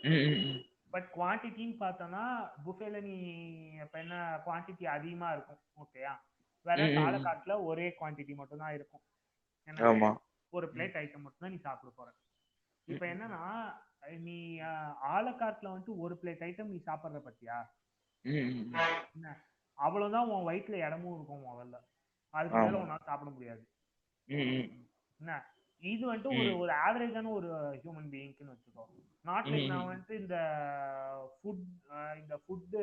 ம். பட் குவான்டிட்டின்னு பார்த்தோன்னா புஃபேல நீ இப்போ என்ன குவான்டிட்டி அதிகமா இருக்கும், ஓகேயா? வேற ம். சாலக்காட்டில் ஒரே குவான்டிட்டி மட்டும் தான் இருக்கும். என்ன, ஆமா. ஒரு ம். பிளேட் ஐட்டம் மட்டும் தான் நீ சாப்பிட போற. இப்போ ம். என்னன்னா நீ ஆலக்காட்டில் வந்துட்டு ஒரு பிளேட் ஐட்டம் நீ சாப்பிட்ற பத்தியா, ம். என்ன அவ்வளவுதான் உன் வயிற்றுல இடமும் இருக்கும் முதல்ல. அதுக்கு மேல ஆமா. உன்னால சாப்பிட முடியாது. ம். என்ன, இது வந்துட்டு ஒரு ம். ஒரு ஆவரேஜான ஒரு ஹியூமன் பீயிங்க்குன்னு வச்சுக்கோ. நாட் லைக் நான் ம். வந்துட்டு ஃபுட் இந்த ஃபுட்டு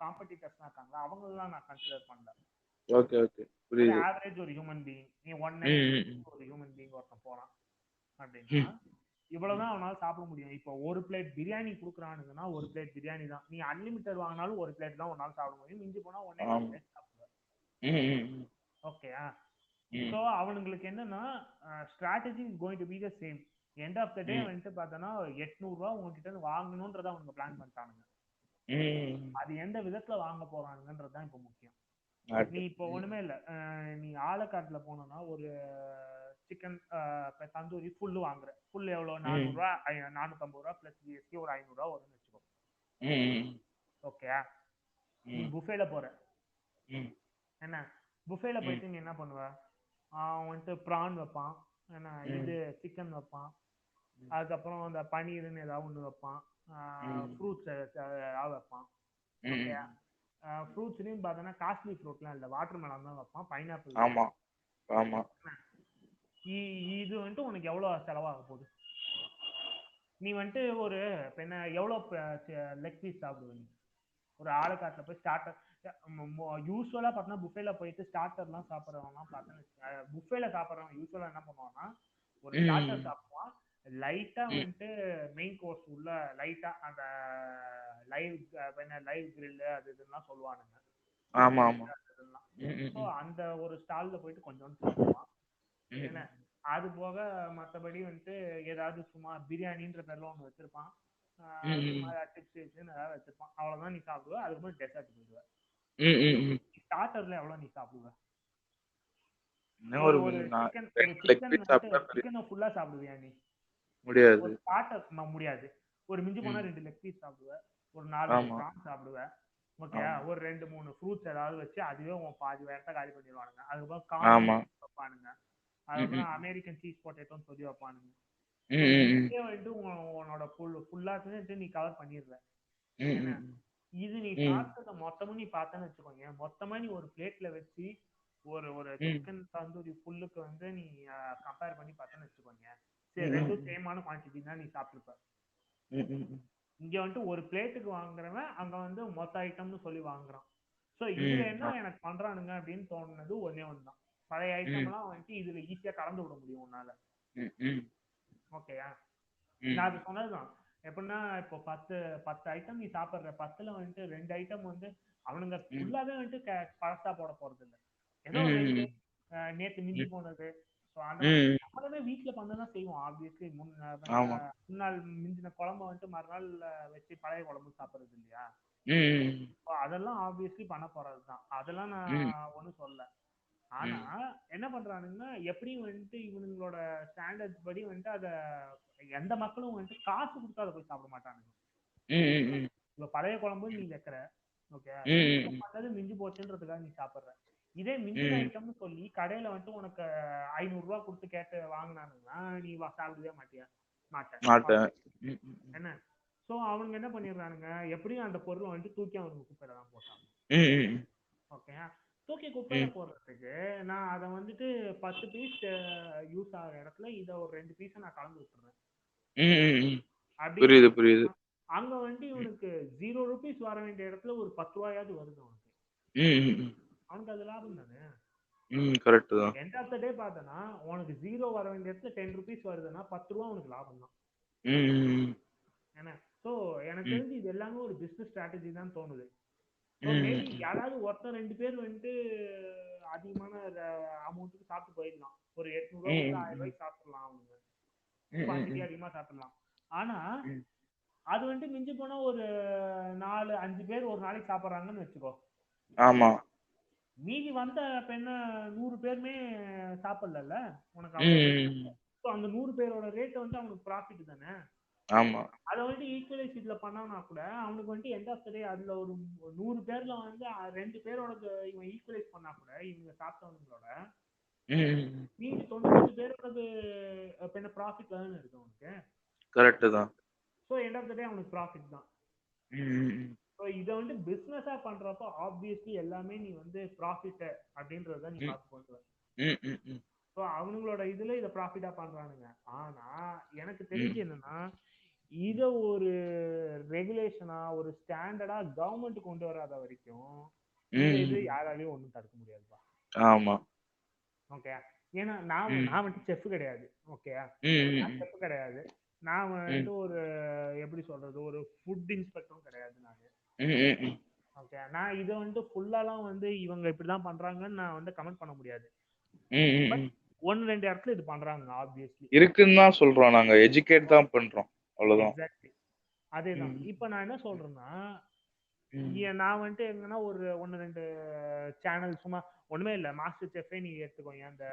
காம்படிட்டர்ஸ்லாம் இருக்காங்க, அவங்களெல்லாம் நான் கன்சிடர் பண்ணல. Okay, okay. ஒரு புரியுது. ஆவரேஜ் ஒரு ஹியூமன் பீயிங், நீ 190 ம். ஒரு ஹியூமன் பீயிங் ஒருத்தன் போறான் அப்படின்னா ம். இவ்வளவுதான் அவனால சாப்பிட முடியும். இப்போ ஒரு பிளேட் பிரியாணி கொடுக்குறானுங்கன்னா ஒரு பிளேட் பிரியாணி தான். நீ அன்லிமிட்டட் வாங்கினாலும் ஒரு பிளேட் தான் உன்னால சாப்பிட முடியும். மிஞ்சி போனா ஒன்னே கால் ஆமா. பிளேட் சாப்பிடுவேன், ம். ஓகேயா? ம். ஸோ அவனுங்களுக்கு என்னன்னா strategy is going to be the same. End of the day ம். வந்துட்டு பார்த்தோன்னா 800 ரூபா உங்ககிட்ட இருந்து வாங்கணுன்றத அவனுங்க பிளான் பண்ணிட்டானுங்க. ம். அது எந்த விதத்துல வாங்க போறானுங்கன்றது தான் இப்போ முக்கியம். நீ ஆட்டு. இப்போ ம். ஒண்ணுமே இல்லை, நீ ஆலக்காட்டுல போனோம்னா ஒரு சிக்கன் தந்தூரி ஃபுல்லு வாங்குற. ஃபுல் எவ்வளோ, ம். 400 ரூபா, 450 ரூபா ப்ளஸ் ஜிஎஸ்டி ஒரு 500 ரூபா வரும்னு வச்சுக்கோ, ம். ஓகே? நீ ம். புஃபேல போற, ம். என்ன, புஃபேல ம். போயிட்டு நீ என்ன பண்ணுவ? அவன் வந்துட்டு ப்ரான் வைப்பான், என்ன ம். இது சிக்கன் வைப்பான், அதுக்கப்புறம் அந்த பனீர்னு ஏதாவது ஒன்று வைப்பான், ம். ஃப்ரூட்ஸ் ஏதாவது வைப்பான், ஓகே? ம். ஃப்ரூட்ஸ்லையும் பார்த்தோன்னா காஸ்ட்லி ஃப்ரூட்லாம் இல்லை, வாட்டர் மெலன் தான் வைப்பான், பைனாப்பிள் ஆமா. வைப்பான். ஆமா. இது வந்துட்டு உனக்கு எவ்வளோ செலவாக போகுது? நீ வந்துட்டு ஒரு இப்போ என்ன எவ்வளோ லெக் பீஸ் சாப்பிடுவ நீ ஒரு ஆளுக்காட்டில் போய் ஸ்டார்டர்? யூஸ்வலாக பார்த்தோன்னா புஃபேல போயிட்டு ஸ்டார்டர்லாம் சாப்பிட்றவங்கலாம் பார்த்தோன்னு புஃபேல சாப்பிட்றவங்க யூஸ்வலாக என்ன பண்ணுவான்னா ஒரு ஸ்டார்டர் ம். சாப்பிடுவான், லைட்டாக ம். வந்துட்டு மெயின் கோர்ஸ் உள்ள லைட்டாக அந்த லைவ் என்ன லைவ் கிரில்லு அது இதெல்லாம் சொல்லுவானுங்க, ஆமா, ஆமா. ஸ்மோக்டு அது இதெல்லாம். ஸோ ம். அந்த ஒரு ஸ்டாலில் போயிட்டு கொஞ்சோண்டு சாப்பிடுவான், என்ன. ம். அது போக மற்றபடி வந்துட்டு ஏதாவது சும்மா பிரியாணின்ற பேர்ல ஒன்று வச்சிருப்பான், சும்மா ம். ஏதாவது டிப்ஸ் டிப்ஸ்ன்னு ஏதாவது வச்சிருப்பான், அவ்வளோதான் நீ சாப்பிடுவ. அதுக்கப்புறம் டெசர்ட் போயிடுவ. ம். ஸ்டார்டர்ல எவ்வளோ நீ சாப்பிடுவ? என்ன ஒரு ஒரு ஒரு நான் சிக்கன் ஒரு 2 லெக் சிக்கன் பீஸ் வந்துட்டு சாப்பிட்டா பெரிய சிக்கனை ஃபுல்லா சாப்பிடுவியா நீ? முடியாது. ஒரு ஸ்டார்டர் முடியாது. ஒரு மிஞ்சி போனா ம். 2 லெக் பீஸ் சாப்பிடுவ, ஒரு 4 ஆமா, ப்ரான் சாப்பிடுவ, ஓகே? ஆமா. ஒரு 2 3 ஃப்ரூட்ஸ் ஏதாவது வச்சு அதுவே உன் பாதி வேறத்தை காலி பண்ணிடுவானுங்க. அதுக்கப்புறம் கார்ன் ஆமா. வைப்பானுங்க, ம். அதுக்கப்புறம் அமெரிக்கன் சீஸ் பொட்டேட்டோன்னு சொல்லி வைப்பானுங்க. ஸோ ம். இதுக்கே வந்துட்டு உன்னோட ஃபுல்லாக நீ கவர் பண்ணிடுற, என்ன. ம். இது நீ ம் சாப்பிட்டத மொத்தமும் நீ பார்த்தேன்னு வச்சுக்கோங்க, மொத்தமா நீ ஒரு பிளேட்ல வச்சு ஒரு ஒரு ம் சிக்கன் தந்தூரி ஃபுல்லுக்கு வந்து நீ கம்பேர் பண்ணி பார்த்தேன்னு வச்சுக்கோங்க, சரி ம் ரெண்டும் ம் சேமான குவான்டிட்டி தான் நீ சாப்பிட்டுருப்ப. ம் ம் இங்க வந்துட்டு ஒரு பிளேட்டுக்கு வாங்குறவன் அங்க வந்து மொத்த ஐட்டம்னு சொல்லி வாங்குறான். ஸோ இதுல ம் என்ன எனக்கு பண்றானுங்க அப்படின்னு தோணுனது ஒன்னே ஒன்று தான். பழைய ஐட்டம் ம் எல்லாம் வந்துட்டு இதுல ஈஸியா கலந்து விட முடியும் உன்னால. ம் ம் ஓகேயா? ம் நான் அது சொன்னதுதான். எப்படின்னா இப்போ 10 ஐட்டம் நீ சாப்பிடுற 10ல வந்துட்டு 2 ஐட்டம் வந்து அவனுங்க ம் ஃபுல்லாவே வந்துட்டு பழசா போட போறது இல்ல. ஏதோ ஒரு 2 ம் நேத்து மிஞ்சி ம் போனது. ஸோ அந்த மாதிரி ம் நம்மளுமே வீட்ல பண்ணதான் செய்வோம். ஆப்வியஸ்லி ஆமா. முன்னாள் மிஞ்சின குழம்ப வந்துட்டு மறுநாள் வச்சு பழைய குழம்பு சாப்பிடுறது இல்லையா? ம் So அதெல்லாம் ஆப்வியஸ்லி பண்ண போறதுதான். அதெல்லாம் ம் நான் ஒண்ணும் சொல்லல. ஆனா ம் என்ன பண்றானுங்கன்னா எப்படியும் வந்துட்டு இவனுங்களோட ஸ்டாண்டர்ட்ஸ் படி வந்துட்டு அத எந்த மக்களும் வந்துட்டு காசு கொடுத்து அதை போய் சாப்பிட மாட்டானுங்க. ம் ம் இப்ப பழைய குழம்பு நீ வைக்கிற, ஓகே, வீட்டுல ம் பண்ணது மிஞ்சி போச்சுன்றதுக்காக நீ சாப்பிடுற. இதே மிஞ்சின ம் ஐட்டம்னு சொல்லி கடையில வந்துட்டு உனக்கு 500 ரூபாய் கொடுத்து கேட்டு வாங்கினானுங்கன்னா நீ சாப்பிடவே மாட்டியா? மாட்டேன். மாட்டேன். ம் ம் என்ன? சோ அவனுங்க என்ன பண்ணிடுறானுங்க, எப்படியும் அந்த பொருளை வந்துட்டு தூக்கி அவனுக்கு குப்பையில தான் போட்டாங்க. ம் ஓகே, தூக்கி குப்பையில ம் போடுறதுக்கு நான் அதை வந்துட்டு 10 பீஸ் யூஸ் ஆகிற இடத்துல இதை ஒரு 2 பீஸை நான் கலந்து விட்டுறேன் ம் ம் அப்படின்னா புரியுது, புரியுது. அங்க வந்துட்டு ம் இவனுக்கு 0 ரூபீஸ் வர வேண்டிய இடத்துல ஒரு 10 ரூபாயாவது வருது அவனுக்கு. ம் அவனுக்கு அது லாபம் தானே. கரெக்ட் தான். எண்ட் ஆஃப் த டே பார்த்தனா உனக்கு 0 வர வேண்டிய இடத்துல 10 ரூபீஸ் வருதுன்னா 10 ரூபா உனக்கு லாபம் தான். ம் ஏன்னா ஸோ எனக்கு ம் தெரிஞ்சு இது எல்லாமே ஒரு பிசினஸ் ஸ்ட்ராட்டஜி தான் தோணுது. ஸோ மேபி ம் யாராவது ஒருத்தர் 2 பேர் வந்துட்டு அதிகமான அமௌண்ட்டுக்கு சாப்பிட்டு போயிடலாம். ஒரு 800 ரூபா கொடுத்து 1000 ம் ரூபாய்க்கு சாப்பிடலாம் அவங்க. குவான்டிட்டி ம் அதிகமா சாப்பிடலாம். ஆனா ம் அது வந்துட்டு மிஞ்சி போனா ஒரு 4-5 பேர் ஒரு நாளைக்கு சாப்பிட்றாங்கன்னு வச்சுக்கோ. ஆமா. மீதி வந்த இப்ப என்ன 100 பேருமே சாப்பிடல உனக்கு அவ்வளவு ரேட். ம் அந்த 100 பேரோட ரேட் வந்து அவனுக்கு ப்ராஃபிட் தானே. ஆமா. அதை வந்துட்டு ஈக்குவலைஸ் இதுல பண்ணானா கூட அவனுக்கு வந்துட்டு எண்ட் ஆஃப் த டே அதுல ஒரு 100 பேர்ல வந்து 2 பேரோட இவன் ஈக்குவலைஸ் பண்ணா கூட இவங்க சாப்பிட்டவங்களோட ம் மீதி 98 பேரோடது இப்ப என்ன ப்ராஃபிட் தானே இருக்கு அவனுக்கு. கரெக்ட் தான். ஸோ எண்ட் ஆஃப் த டே அவனுக்கு ப்ராஃபிட் தான். ம் ஸோ இதை வந்து பிஸ்னஸா பண்றப்போ ஆப்வியஸ்லி எல்லாமே நீ வந்து ப்ராஃபிட் அப்படின்றத நீ ம் பார்த்து பண்ணுவ. ம் ம் ம் ஸோ அவங்களோட இதுல இதை ப்ராஃபிட்டா பண்றானுங்க. ஆனா எனக்கு ம் தெரிஞ்சு என்னன்னா இத ஒரு ரெகுலேஷனா ஒரு ஸ்டாண்டர்டா கவர்மெண்ட் கொண்டு வராத வரைக்கும் இந்த இது ம் யாராலையும் ஒண்ணும் தடுக்க முடியாதுப்பா. ஆமா. ஓகே, ஏன்னா நான் ம் நான் வந்துட்டு செஃப் கிடையாது. ஓகே, நான் ம் செஃப் கிடையாது. நான் ம் வந்துட்டு ஒரு எப்படி சொல்றது ஒரு ஃபுட் இன்ஸ்பெக்டரும் கிடையாது நானு. ம் ஓகே, நான் இதை வந்துட்டு ஃபுல்லாலாம் வந்து இவங்க இப்படிதான் பண்றாங்கன்னு நான் வந்து கமெண்ட் பண்ண முடியாது. பட் ம் 1-2 இடத்துல இது பண்றாங்க ஆப்வியஸ்லி. இருக்குன்னு தான் சொல்றோம். நாங்க எஜுகேட் தான் பண்றோம். அவ்வளவுதான். எக்ஸாக்ட்லி அதேதான். ம் இப்ப நான் என்ன சொல்றேன்னா ம் நான் வந்துட்டு எங்கன்னா ஒரு 1-2 சேனல் சும்மா ஒண்ணுமே இல்ல மாஸ்டர் செஃப்பே நீ எடுத்துக்கோங்க. அந்த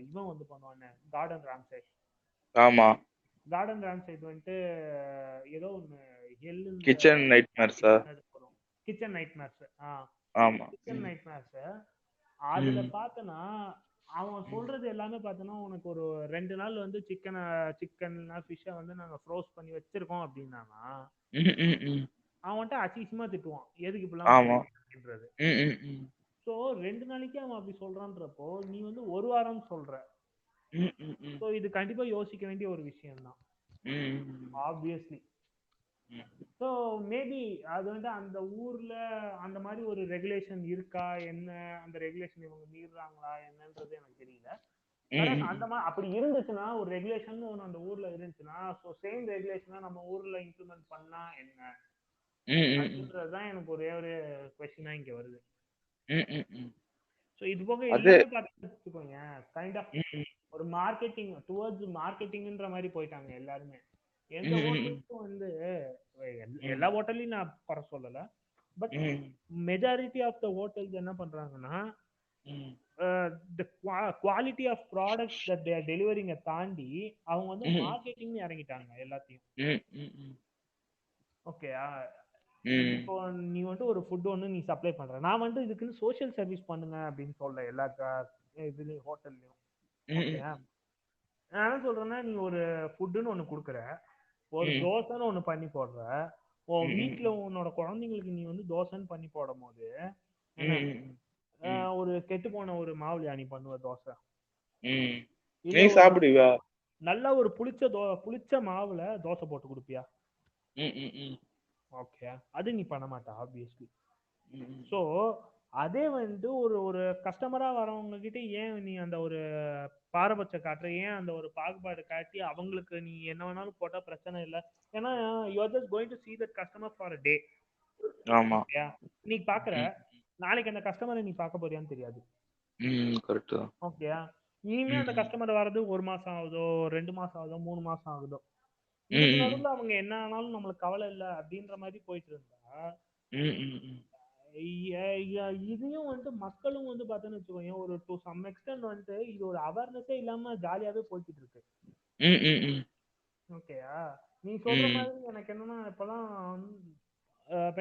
இவன் வந்து பண்ணுவானே கார்டன் ராம்சே. ஆமா. கார்டன் ராம்சே இது வந்துட்டு ஏதோ ஒண்ணு ஹெல்லுன்ற கிச்சன் நைட்மேர்ஸா? வரும். Kitchen nightmares. ஆமா. கிச்சன் ம் நைட்மேர்ஸ் அதுல ம் பார்த்தனா அவன் ம் சொல்றது எல்லாமே பார்த்தனா உனக்கு ஒரு 2 நாள் வந்து சிக்கன் ஃபிஷ்ஷை வந்து நாங்க ஃப்ரோஸ் பண்ணி வச்சிருக்கோம் அப்படின்னானா ம் அவன்கிட்ட அசிங்கமா திட்டுவான், எதுக்கு இப்படிலாம் ஆமா. பண்றீங்க அப்படின்றது. ம் ஸோ 2 நாளைக்கு அவன் அப்படி சொல்றான்றப்போ நீ வந்து ஒரு வாரம் சொல்ற. ம் ஸோ இது கண்டிப்பா யோசிக்க வேண்டிய ஒரு விஷயம் தான் ம் ஆப்வியஸ்லி. ம் ஸோ மேபி அது வந்து அந்த ஊர்ல அந்த மாதிரி ஒரு ரெகுலேஷன் இருக்கா என்ன, அந்த ரெகுலேஷன் இவங்க மீறுறாங்களா என்னன்றது எனக்கு தெரியல. ம் அந்த மாதிரி அப்படி இருந்துச்சுன்னா ஒரு ரெகுலேஷன் ஒன்று அந்த ஊர்ல இருந்துச்சுன்னா ஸோ சேம் ரெகுலேஷனா நம்ம ஊர்ல இம்ப்ளிமெண்ட் பண்ணா என்ன ம் அப்படின்றதுதான் எனக்கு ஒரே ஒரு கொஸ்டினா இங்க வருது. ம் ஸோ இது போக அது எல்லாமே பார்த்து வச்சுக்கோங்க கைண்ட் ஆஃப் ம் ஒரு மார்க்கெட்டிங் டுவர்ட்ஸ் மார்க்கெட்டிங்ன்ற மாதிரி போயிட்டாங்க எல்லாருமே. எந்த ம் ஹோட்டலுக்கும் வந்து ம் எல்லா ஹோட்டலையும் நான் குறை சொல்லல. பட் ம் மெஜாரிட்டி ஆஃப் த ஹோட்டல்ஸ் என்ன பண்றாங்கன்னா hmm the quality of products that they டெலிவரிங்கை தாண்டி அவங்க வந்து ம் மார்க்கெட்டிங் இறங்கிட்டாங்க எல்லாத்தையும். ம் ஓகே, ம் இப்போ நீ வந்து ஒரு ஃபுட் ஒன்று நீ சப்ளை பண்ற, நான் வந்து இதுக்குன்னு சோஷியல் சர்வீஸ் பண்ணுங்க அப்படின்னு சொல்ல எல்லா இதுலயும் ஹோட்டல்லையும். ஓகே, ம் நான் என்ன சொல்றேன்னா நீ ஒரு ஃபுட்டுன்னு ஒன்று கொடுக்குற, ஒரு ம் தோசைன்னு ஒன்று பண்ணி போடுற, உன் வீட்டுல உன்னோட குழந்தைங்களுக்கு நீ வந்து தோசைன்னு பண்ணி போடும் போது என்ன ஒரு கெட்டு போன ஒரு மாவுலையா நீ பண்ணுவ தோசை? நீ இல்ல ஒரு சாப்பிடுவியா? நல்லா ஒரு புளிச்ச மாவுல தோசை போட்டு கொடுப்பியா? ஓகே, அது நீ பண்ண மாட்ட ஆப்வியஸ்லி. ஸோ அதே வந்து ஒரு ஒரு கஸ்டமரா வரவங்க கிட்ட ஏன் நீ அந்த ஒரு பாரபட்சம் காட்டுற? ஏன் அந்த ஒரு பாகுபாடு காட்டி அவங்களுக்கு நீ என்ன வேணாலும் போட்டா பிரச்சனை இல்லை? ஏன்னா you are just going to see that customer for a day. ஆமா. ஓகே, நீ பாக்குற, நாளைக்கு அந்த கஸ்டமரை நீ பார்க்க போறியான்னு தெரியாது. கரெக்ட் தான். ஓகே, இனிமே அந்த கஸ்டமர் வர்றது 1 மாசம் ஆகுதோ, 2 மாசம் ஆகுதோ, 3 மாசம் ஆகுதோ, இதுக்கு நடுவுல அவங்க என்ன ஆனாலும் நம்மளுக்கு கவலை இல்லை அப்படின்ற மாதிரி போயிட்டு இருந்தா இதையும் வந்து மக்களும் வந்து பார்த்தோன்னு வச்சுக்கோங்க, ஒரு டு சம் எக்ஸ்டென்ட் வந்துட்டு இது ஒரு அவேர்னஸே இல்லாம ஜாலியாவே போய்கிட்டு இருக்கு. ஓகேயா, நீ சொல்ற மாதிரி எனக்கு என்னன்னா இப்பெல்லாம்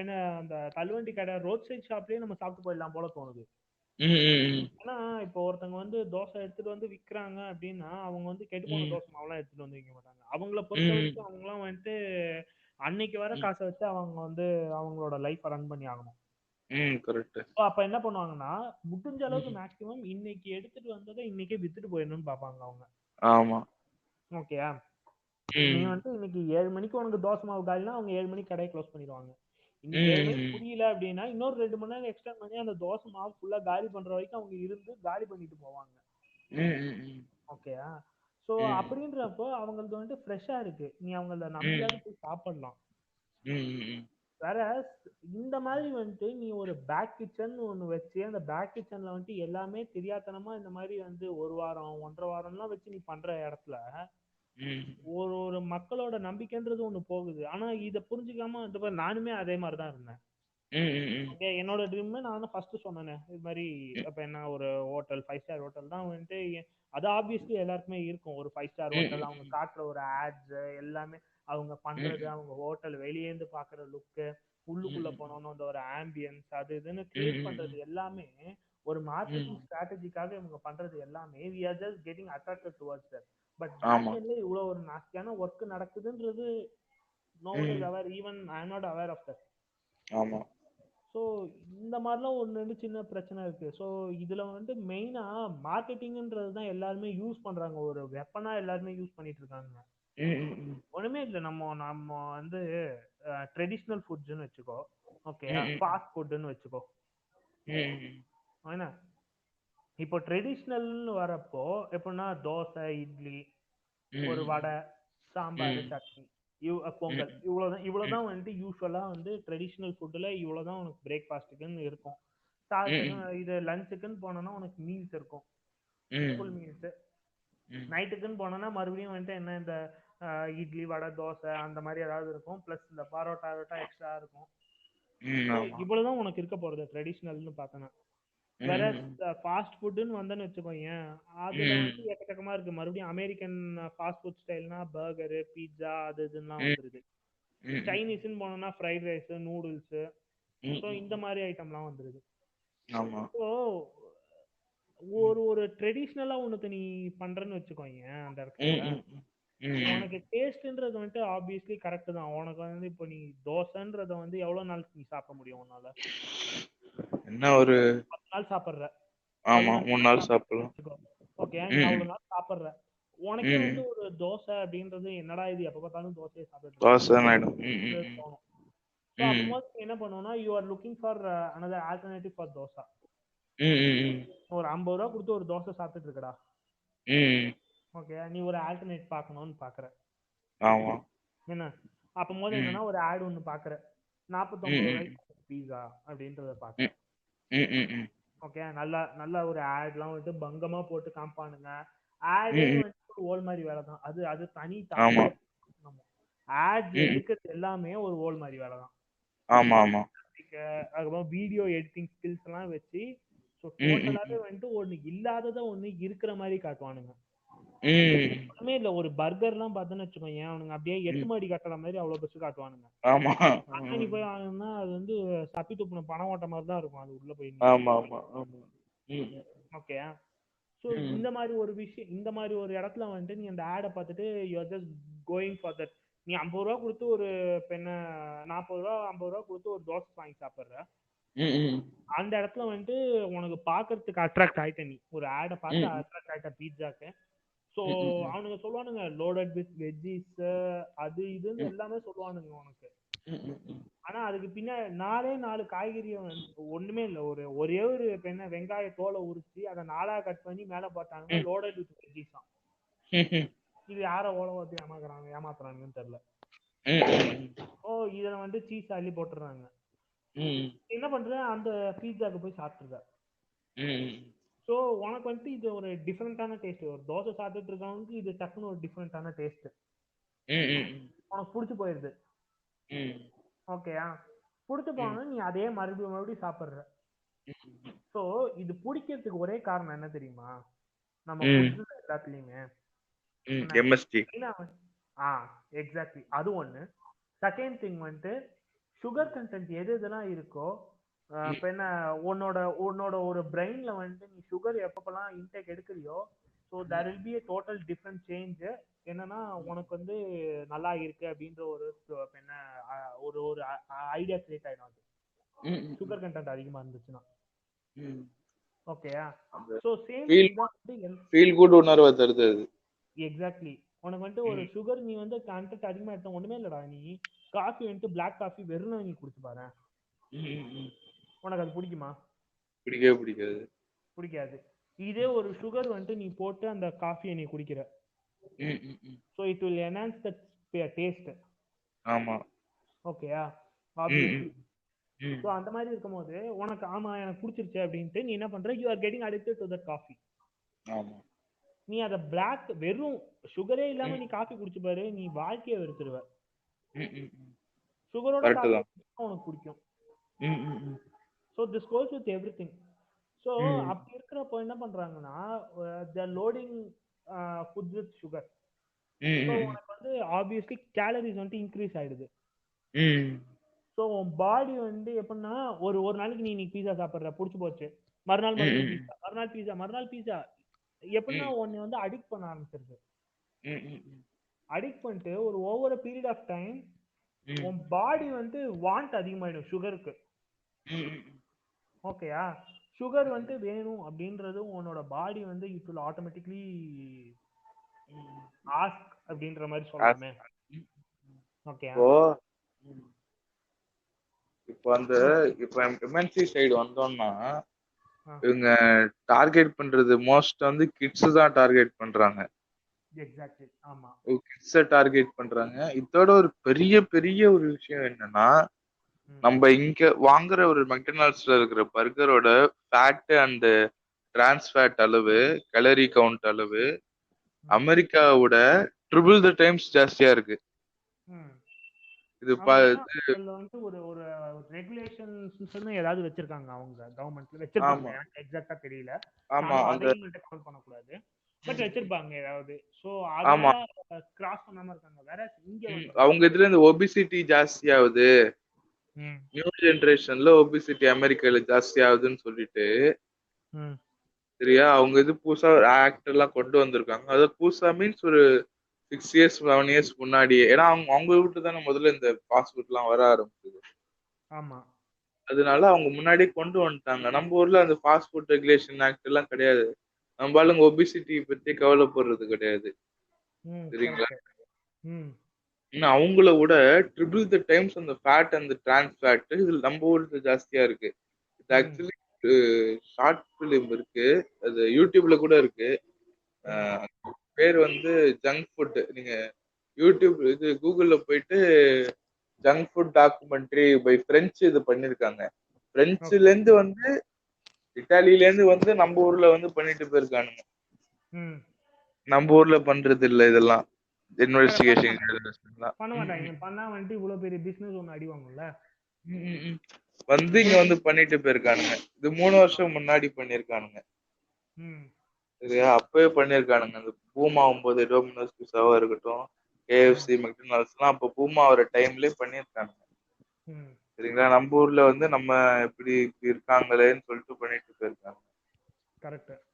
என்ன அந்த தள்ளுவண்டி கடை ரோட் சைட் ஷாப்லயே நம்ம சாப்பிட்டு போயிடலாம் போல தோணுது. ஏன்னா இப்போ ஒருத்தவங்க வந்து தோசை எடுத்துட்டு வந்து விற்கிறாங்க அப்படின்னா அவங்க வந்து கெட்டு போன தோசை மாவுலாம் எடுத்துட்டு வந்து விற்க மாட்டாங்க. அவங்கள பொறுத்த வரைக்கும் அவங்களாம் வந்துட்டு அன்னைக்கு வர காசை வச்சு அவங்க வந்து அவங்களோட லைஃப் ரன் பண்ணி ஆகணும். கரெக்ட். அப்ப என்ன பண்ணுவாங்கன்னா முடிஞ்ச அளவுக்கு மேக்ஸிமம் இன்னைக்கு எடுத்துட்டு வந்ததை இன்னைக்கே வித்துட்டு போயிடணும்னு பாப்பாங்க அவங்க. ஆமா. ஓகேயா, நீ வந்து இன்னைக்கு 7 மணிக்கு உனக்கு தோசை மாவு காலினா அவங்க 7 மணிக்கு கடையை க்ளோஸ் பண்ணிடுவாங்க. இன்னைக்கு 7 மணிக்கு புரியல அப்படின்னா இன்னொரு 2 மணி நேரம் எக்ஸ்டெண்ட் பண்ணி அந்த தோசை மாவு ஃபுல்லா காலி பண்ற வரைக்கும் அவங்க இருந்து காலி பண்ணிட்டு போவாங்க. ஓகேயா, சோ அப்படின்றப்போ அவங்களுக்கு வந்து ஃப்ரெஷ்ஷா இருக்கு, நீ அவங்கள நம்பியாவது போய் சாப்பிடலாம். வேற இந்த மாதிரி வந்துட்டு நீ ஒரு பேக் கிச்சன் ஒண்ணு வச்சு அந்த பேக் கிச்சன்ல வந்துட்டு எல்லாமே தெரியாதனமா இந்த மாதிரி வந்து 1 வாரம் 1.5 வாரம்லாம் வச்சு நீ பண்ற இடத்துல ஒரு ஒரு மக்களோட நம்பிக்கைன்றது ஒண்ணு போகுது. ஆனா இத புரிஞ்சுக்காம இந்த மாதிரி நானுமே அதே மாதிரிதான் இருந்தேன். ஓகே, என்னோட ட்ரீம் நான் ஃபர்ஸ்ட் சொன்னேன் இது மாதிரி அப்ப என்ன ஒரு ஹோட்டல் 5 ஸ்டார் ஹோட்டல் தான் வந்துட்டு அது ஆப்வியஸ்லி எல்லாருக்குமே இருக்கும். ஒரு 5 ஸ்டார் ஹோட்டல் அவங்க காட்டுற ஒரு ஆட்ஸ் எல்லாமே அவங்க பண்றது, அவங்க ஹோட்டல் வெளியேந்து பாக்குற லுக்கு, உள்ளுக்குள்ள போனோம்னு அந்த ஒரு ஆம்பியன்ஸ் அது இதுன்னு கிரியேட் பண்றது எல்லாமே ஒரு மார்க்கெட்டிங் ஸ்ட்ராட்டஜிக்காக இவங்க பண்றது எல்லாமே we are just getting attracted towards that. But back எண்ட்ல இவ்வளவு ஒரு நாஸ்தியான ஒர்க் நடக்குதுன்றது nobody is aware, even I am not aware of that. ஆமா. ஸோ இந்த மாதிரிலாம் ஒன்று ரெண்டு சின்ன பிரச்சனை இருக்கு. ஸோ இதுல வந்து மெயினா மார்க்கெட்டிங்ன்றது தான் எல்லாருமே யூஸ் பண்றாங்க, ஒரு வெப்பனா எல்லாருமே யூஸ் பண்ணிட்டு இருக்காங்க. ஒண்ணுமே இல்லை, நம்ம நம்ம வந்து ட்ரெடிஷ்னல் ஃபுட்ஸ்ன்னு வச்சுக்கோ, ஓகே, ஃபாஸ்ட் ஃபுட்னு வச்சுக்கோ. ஏன்னா இப்போ ட்ரெடிஷ்னல்னு வரப்போ எப்படின்னா தோசை, இட்லி, ஒரு வடை, சாம்பார், சட்னி, பொங்கல், இவ்வளவுதான் வந்துட்டு யூஸ்வலா வந்து ட்ரெடிஷ்னல் ஃபுட்ல இவ்வளவுதான் உனக்கு பிரேக்ஃபாஸ்ட்டுக்குன்னு இருக்கும். இது லஞ்சுக்குன்னு போனோம்னா உனக்கு மீல்ஸ் இருக்கும், ஃபுல் மீல்ஸ். நைட்டுக்குன்னு போனோம்னா மறுபடியும் வந்துட்டு என்ன இந்த இட்லி, வடை, தோசை அந்த மாதிரி ஏதாவது இருக்கும், பிளஸ் இந்த பரோட்டா எக்ஸ்ட்ரா இருக்கும். இவ்வளவுதான் உனக்கு இருக்க போறது ட்ரெடிஷ்னல்னு பார்த்தோன்னா. வேற ஃபாஸ்ட் ஃபுட்னு வந்தேன்னு வச்சுக்கோங்க, அதுல வந்து எக்கச்சக்கமா இருக்கு. மறுபடியும் அமெரிக்கன் ஃபாஸ்ட் ஃபுட் ஸ்டைல்னா பர்கரு, பீட்சா அது இதுலாம் வந்துருது. சைனீஸ்ன்னு போனோம்னா ஃப்ரைட் ரைஸ், நூடுல்ஸ், ஸோ இந்த மாதிரி ஐட்டம்லாம் வந்துருது. ஸோ ஒரு ஒரு ட்ரெடிஷ்னலா உனக்கு நீ பண்றன்னு வச்சுக்கோங்க, அந்த இடத்துல உனக்கு டேஸ்ட்ன்றது வந்துட்டு ஆப்வியஸ்லி கரெக்ட் தான். உனக்கு வந்து இப்போ நீ தோசைன்றத வந்து எவ்வளவு நாள் நீ சாப்பிட முடியும் உன்னால? என்ன ஒரு 10 நாள் சாப்பிடுற, ஆமா 3 நாள் சாப்பிடலாம். ஓகே, நீ அவ்வளவு நாள் சாப்பிடுற, உனக்கே வந்து ஒரு தோசை அப்படின்றது என்னடா இது எப்ப பார்த்தாலும் தோசையை சாப்பிட்டு தோணும். ஸோ அப்போது என்ன பண்ணுவோம்னா you are looking for another alternative for dosa. ஒரு 50 ரூபா கொடுத்து ஒரு தோசை சாப்பிட்டுட்டு இருக்கடா, ஓகே, நீ ஒரு ஆல்டர்னேட் பார்க்கணும்னு பாக்குற. ஆமா, என்ன அப்போது என்னன்னா ஒரு ஆட் ஒன்று பாக்குற, 49 ரூபாய்க்கு பீஸா அப்படின்றத பாக்குற. ஓகே, நல்ல ஒரு ஆட்லாம் வந்து பங்கமா போட்டு காமிப்பானுங்க. ஆடே வந்து ஓல் மாதிரி வேலை தான், அது தனி டாபிக். ஆட் எடுக்கிறது எல்லாமே ஒரு ஓல் மாதிரி வேலை தான். ஆமா ஆமா. அதுக்கப்புறம் வீடியோ எடிட்டிங் ஸ்கில்ஸ் எல்லாம் வச்சு டோட்டலாவே வந்துட்டு ஒண்ணு இல்லாதத ஒண்ணு இருக்கிற மாதிரி காட்டுவானுங்க. ஒண்ணுமே இல்ல, ஒரு பர்கர் எல்லாம் பார்த்தோன்னு வச்சுக்கோங்க, அவனுங்க அப்படியே 8 மாடி கட்டற மாதிரி அவ்வளவு பெருசு காட்டுவானுங்க. ஆனா நீ போய் வாங்கினா அது வந்து சப்பி துப்புன பணம் ஓட்ட மாதிரி தான் இருக்கும் அது உள்ள போய். ஓகே, ஸோ இந்த மாதிரி ஒரு விஷயம், இந்த மாதிரி ஒரு இடத்துல வந்துட்டு நீ அந்த ஆடை பார்த்துட்டு you are just going for that நீ 50 ரூபா கொடுத்து ஒரு இப்ப என்ன 40 ரூபா 50 ரூபா கொடுத்து ஒரு தோசை வாங்கி சாப்பிடுற. ம், ம், அந்த இடத்துல வந்துட்டு உனக்கு பாக்குறதுக்கு அட்ராக்ட் ஆயிட்ட, நீ ஒரு ஆடை பார்த்து ம், அட்ராக்ட் ஆயிட்ட பீட்சாக்கு. ஸோ ம், ம், ம், அவனுங்க சொல்லுவானுங்க லோடட் வித் வெஜ்ஜிஸ் அது இதுன்னு ம், எல்லாமே சொல்லுவானுங்க உனக்கு. ம், ம், ம், ஆனா அதுக்கு பின்னாடி 4 காய்கறியை ஒண்ணுமே இல்லை, ஒரே ஒரு இப்ப என்ன வெங்காய தோலை உரிச்சு அதை 4 கட் பண்ணி மேல பார்த்தாங்கன்னா ம், லோடட் வித் வெஜ்ஜிஸ் தான். ம், இது யார ஓலவத்தி ஏமாத்துறாங்கன்னு தெரியல. ம், ஓ இதுல வந்து சீஸ் அள்ளி போட்டுறாங்க. ம், என்ன பண்ற, அந்த பீட்சாக்கு போய் சாப்பிட்டுருக்க. ம், ஸோ உனக்கு வந்துட்டு இது ஒரு டிஃப்ரெண்டான டேஸ்ட். ஒரு தோசை சாப்பிட்டுட்டு இருக்கவனுக்கு இது டக்குன்னு ஒரு டிஃப்ரெண்டான டேஸ்ட் உனக்கு பிடிச்சி போயிருது. ஓகேயா, பிடிச்சி போனா நீ அதே மறுபடியும் மறுபடியும் சாப்பிடுற. ஸோ இது பிடிக்கிறதுக்கு ஒரே காரணம் என்ன தெரியுமா, நம்ம ஃபுட்ல எல்லாத்துலயுமே எம்எஸ்டி. ஆ எக்ஸாக்ட்லி, அது ஒண்ணு. செகண்ட் திங் வந்துட்டு சுகர் கண்டென்ட் எது இதெல்லாம் இருக்கோ, இப்போ என்ன உன்னோட உன்னோட ஒரு பிரெயின்ல வந்துட்டு நீ சுகர் எப்பப்பெல்லாம் இன்டேக் எடுக்கிறியோ, so there will be a total different change. என்னன்னா உனக்கு வந்து நல்லா இருக்கு அப்படின்ற ஒரு என்ன ஒரு ஒரு ஐடியா கிரியேட் ஆயிடும் அது, சுகர் கண்டென்ட் அதிகமா இருந்துச்சுன்னா. ஓகேயா, ஸோ சேம் ஃபீல் குட் உணர்வை தருது அது. எக்ஸாக்ட்லி. உனக்கு வந்துட்டு ஒரு சுகர் நீ வந்து கண்டென்ட் அதிகமா எடுத்த ஒண்ணுமே இல்லடா, நீ காஃபி வந்துட்டு பிளாக் காஃபி வெறும் நீ குடிச்சு பாரு, உனக்கு அது பிடிக்குமா? பிடிக்கவே பிடிக்காது. பிடிக்காது. இதே ஒரு சுகர் வந்துட்டு நீ போட்டு அந்த காஃபியை நீ குடிக்கிற, so it will enhance the taste. ஆமா. ஓகேயா, ஆப்வியஸ்லி. ஸோ அந்த மாதிரி இருக்கும்போது உனக்கு ஆமா எனக்கு பிடிச்சிருச்சு அப்படின்ட்டு நீ என்ன பண்ற, you are getting addicted to that coffee. ஆமா. நீ அதை பிளாக் வெறும் சுகரே இல்லாம நீ காஃபி குடிச்சு பாரு, நீ வாழ்க்கையை வெறுத்துருவ. சுகரோட காஃபி உனக்கு பிடிக்கும். So this goes with every thing. So அப்படி இருக்கிறப்போ என்ன பண்றாங்கன்னா, loading food with sugar. So உனக்கு வந்து ஆப்வியஸ்லி கேலரிஸ் வந்து இன்க்ரீஸ் ஆயிடுது. ஸோ உன் பாடி வந்து எப்படின்னா ஒரு ஒரு நாளைக்கு நீ இன்னைக்கு பீஸா சாப்பிட்ற, பிடிச்சி போச்சு, மறுநாள் மறுபடியும் பீஸா, மறுநாள் பீஸா, மறுநாள் பீஸா. எப்படின்னா உன்னை வந்து அடிக்ட் பண்ண ஆரம்பிச்சிருது. அடிக்ட் பண்ணிட்டு ஒரு ஓவர் பீரியட் ஆஃப் டைம் உன் பாடி வந்து வாண்ட் அதிகமாயிடும் சுகருக்கு. ஓகேயா, சுகர் வந்து வேணும் அப்படின்றது உன்னோட பாடி வந்து இட் வில் ஆட்டோமேட்டிக்லி ஆஸ்க் அப்படின்ற மாதிரி சொல்லலாமே. ஓகேயா, இப்போ அந்த இப்போ எம்என்சி சைடு வந்தோம்னா இவங்க டார்கெட் பண்றது மோஸ்ட் வந்து கிட்ஸ் தான் டார்கெட் பண்றாங்க. எக்ஸாக்ட்லி, ஆமா, கிட்ஸை டார்கெட் பண்றாங்க. இதோட ஒரு பெரிய பெரிய ஒரு விஷயம் என்னன்னா, நம்ம இங்க வாங்குற ஒரு மெக்டொனால்ட்ஸ்ல இருக்கிற பர்கரோட ஃபேட் அண்ட் டிரான்ஸ் ஃபேட் அளவு, கலரி கவுண்ட் அளவு அமெரிக்காவோட ட்ரிபிள் த டைம்ஸ் ஜாஸ்தியா இருக்கு. இது வந்து ஒரு ஒரு ரெகுலேஷன்ஸ் ஏதாவது வச்சிருக்காங்க அவங்க கவர்மெண்ட்ல, வச்சிருக்காங்க, எனக்கு எக்ஸாக்ட்டா தெரியல. ஆமா, அதையும் மட்டும் கவுண்ட் பண்ண கூடாது, பட் வச்சிருப்பாங்க ஏதாவது. சோ அதனால கிராஸ் பண்ணாம இருக்காங்க. வேற இங்க அவங்க இதுல இந்த ஒபிசிட்டி ஜாஸ்தி ஆகுது, நியூ ஜெனரேஷன்ல ஒபிசிட்டி அமெரிக்கால ஜாஸ்தி ஆகுதுன்னு சொல்லிட்டு சரியா அவங்க இது புதுசா ஆக்ட் எல்லாம் கொண்டு வந்திருக்காங்க. அது புதுசா மீன்ஸ் ஒரு 6 இயர்ஸ் 7 இயர்ஸ் முன்னாடியே. ஏன்னா அவங்க வீட்டு தானே முதல்ல இந்த ஃபாஸ்ட் ஃபுட் எல்லாம் வர ஆரம்பிச்சது. ஆமா, அதனால அவங்க முன்னாடியே கொண்டு வந்துட்டாங்க. நம்ம ஊர்ல அந்த ஃபாஸ்ட் ஃபுட் ரெகுலேஷன் ஆக்ட் எல்லாம் கிடையாது. நம்ம ஆளுங்க ஒபிசிட்டி பத்தி கவலைப்படுறது கிடையாது, சரிங்களா? அவங்கள விட ட்ரிபிள் த டைம்ஸ் அந்த ஃபேட் அந்த டிரான்ஸ் ஃபேட் இது நம்ம ஊருக்கு ஜாஸ்தியா இருக்கு. இது ஆக்சுவலி ஷார்ட் பிலிம் இருக்கு, அது யூடியூப்ல கூட இருக்கு. பேர் வந்து ஜங்க் ஃபுட். நீங்க யூடியூப் இது கூகுள்ல போயிட்டு junk food documentary by French இது பண்ணிருக்காங்க. பிரெஞ்சுல இருந்து வந்து இட்டாலியில இருந்து வந்து நம்ம ஊர்ல வந்து பண்ணிட்டு போயிருக்கானுங்க. நம்ம ஊர்ல பண்றது இல்ல இதெல்லாம் இன்வெஸ்டிகேஷன் பண்ண மாட்டாங்க. பண்ணா வந்து இவ்வளவு பெரிய பிசினஸ் ஒன்னு அடிவாங்கல்ல, வந்து இங்க வந்து பண்ணிட்டு போயிருக்கானுங்க. இது 3 வருஷம் முன்னாடி பண்ணிருக்கானுங்க, சரியா? அப்பவே பண்ணிருக்கானுங்க. அந்த பூமா 9 டோமினோஸ் பிஸாவா இருக்கட்டும், கேஎஃப்சி மெக்டொனால்ட்ஸ் எல்லாம் அப்ப பூமா வர டைம்லயே பண்ணிருக்கானுங்க, சரிங்களா? நம்ம ஊர்ல வந்து நம்ம இப்படி இருக்காங்களேன்னு சொல்லிட்டு பண்ணிட்டு போயிருக்காங்க.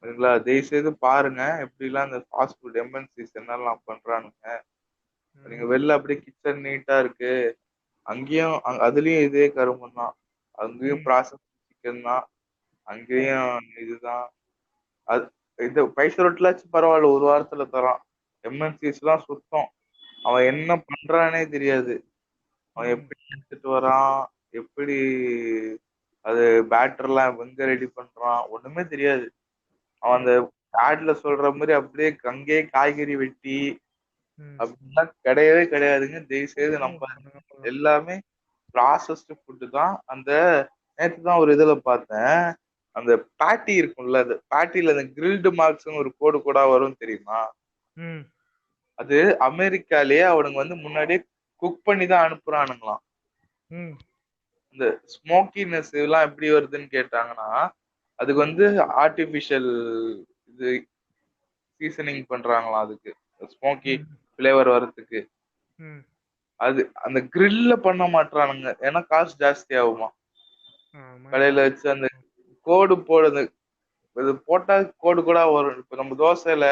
சரிங்களா? தயவு செய்து பாருங்க எப்படி எல்லாம் இந்த ஃபாஸ்ட் ஃபுட் எம்என்சிஸ் என்னெல்லாம் பண்றானுங்க. நீங்க வெளில அப்படியே கிச்சன் நீட்டா இருக்கு, அங்கேயும் அதுலயும் இதே கருமம் தான். அங்கேயும் ப்ராசஸ் சிக்கன் தான், அங்கேயும் இதுதான். அது இது பைசா ரொட்டிலாச்சும் பரவாயில்ல, ஒரு வாரத்துல தரான். எம்என்சிஸ் எல்லாம் சுத்தம். அவன் என்ன பண்றானே தெரியாது. அவன் எப்படி எடுத்துட்டு வரான், எப்படி அது பேட்டர்லாம் எங்க ரெடி பண்றான், ஒண்ணுமே தெரியாது. அவன் அந்த ஆட்ல சொல்ற மாதிரி அப்படியே அங்கேயே காய்கறி வெட்டி அப்படிலாம் கிடையவே கிடையாதுங்க. தயவு செய்து நம்பாதீங்க. எல்லாமே ப்ராசஸ்டு ஃபுட்டு தான். அந்த நேற்று தான் ஒரு இதுல பார்த்தேன். அந்த பேட்டி இருக்கும்ல, அந்த பேட்டில அந்த கிரில்டு மார்க்ஸ்னு ஒரு கோடு கோடா வரும் தெரியுமா? அது அமெரிக்காலயே அவனுங்க வந்து முன்னாடியே குக் பண்ணி தான் அனுப்புறானுங்களாம். இந்த ஸ்மோக்கினஸ் இதெல்லாம் எப்படி வருதுன்னு கேட்டாங்கன்னா, அதுக்கு வந்து ஆர்டிபிஷியல் இது சீசனிங் பண்றாங்களாம் அதுக்கு. ஸ்மோக்கி ஃபிளேவர் வரதுக்கு. அது அந்த கிரில்ல பண்ண மாட்டானுங்க. ஏன்னா காசு ஜாஸ்தி ஆகுமா. கடையில வச்சு அந்த கோடு போடுறது, இது போட்டா கோடு கூட வரும். இப்ப நம்ம தோசையில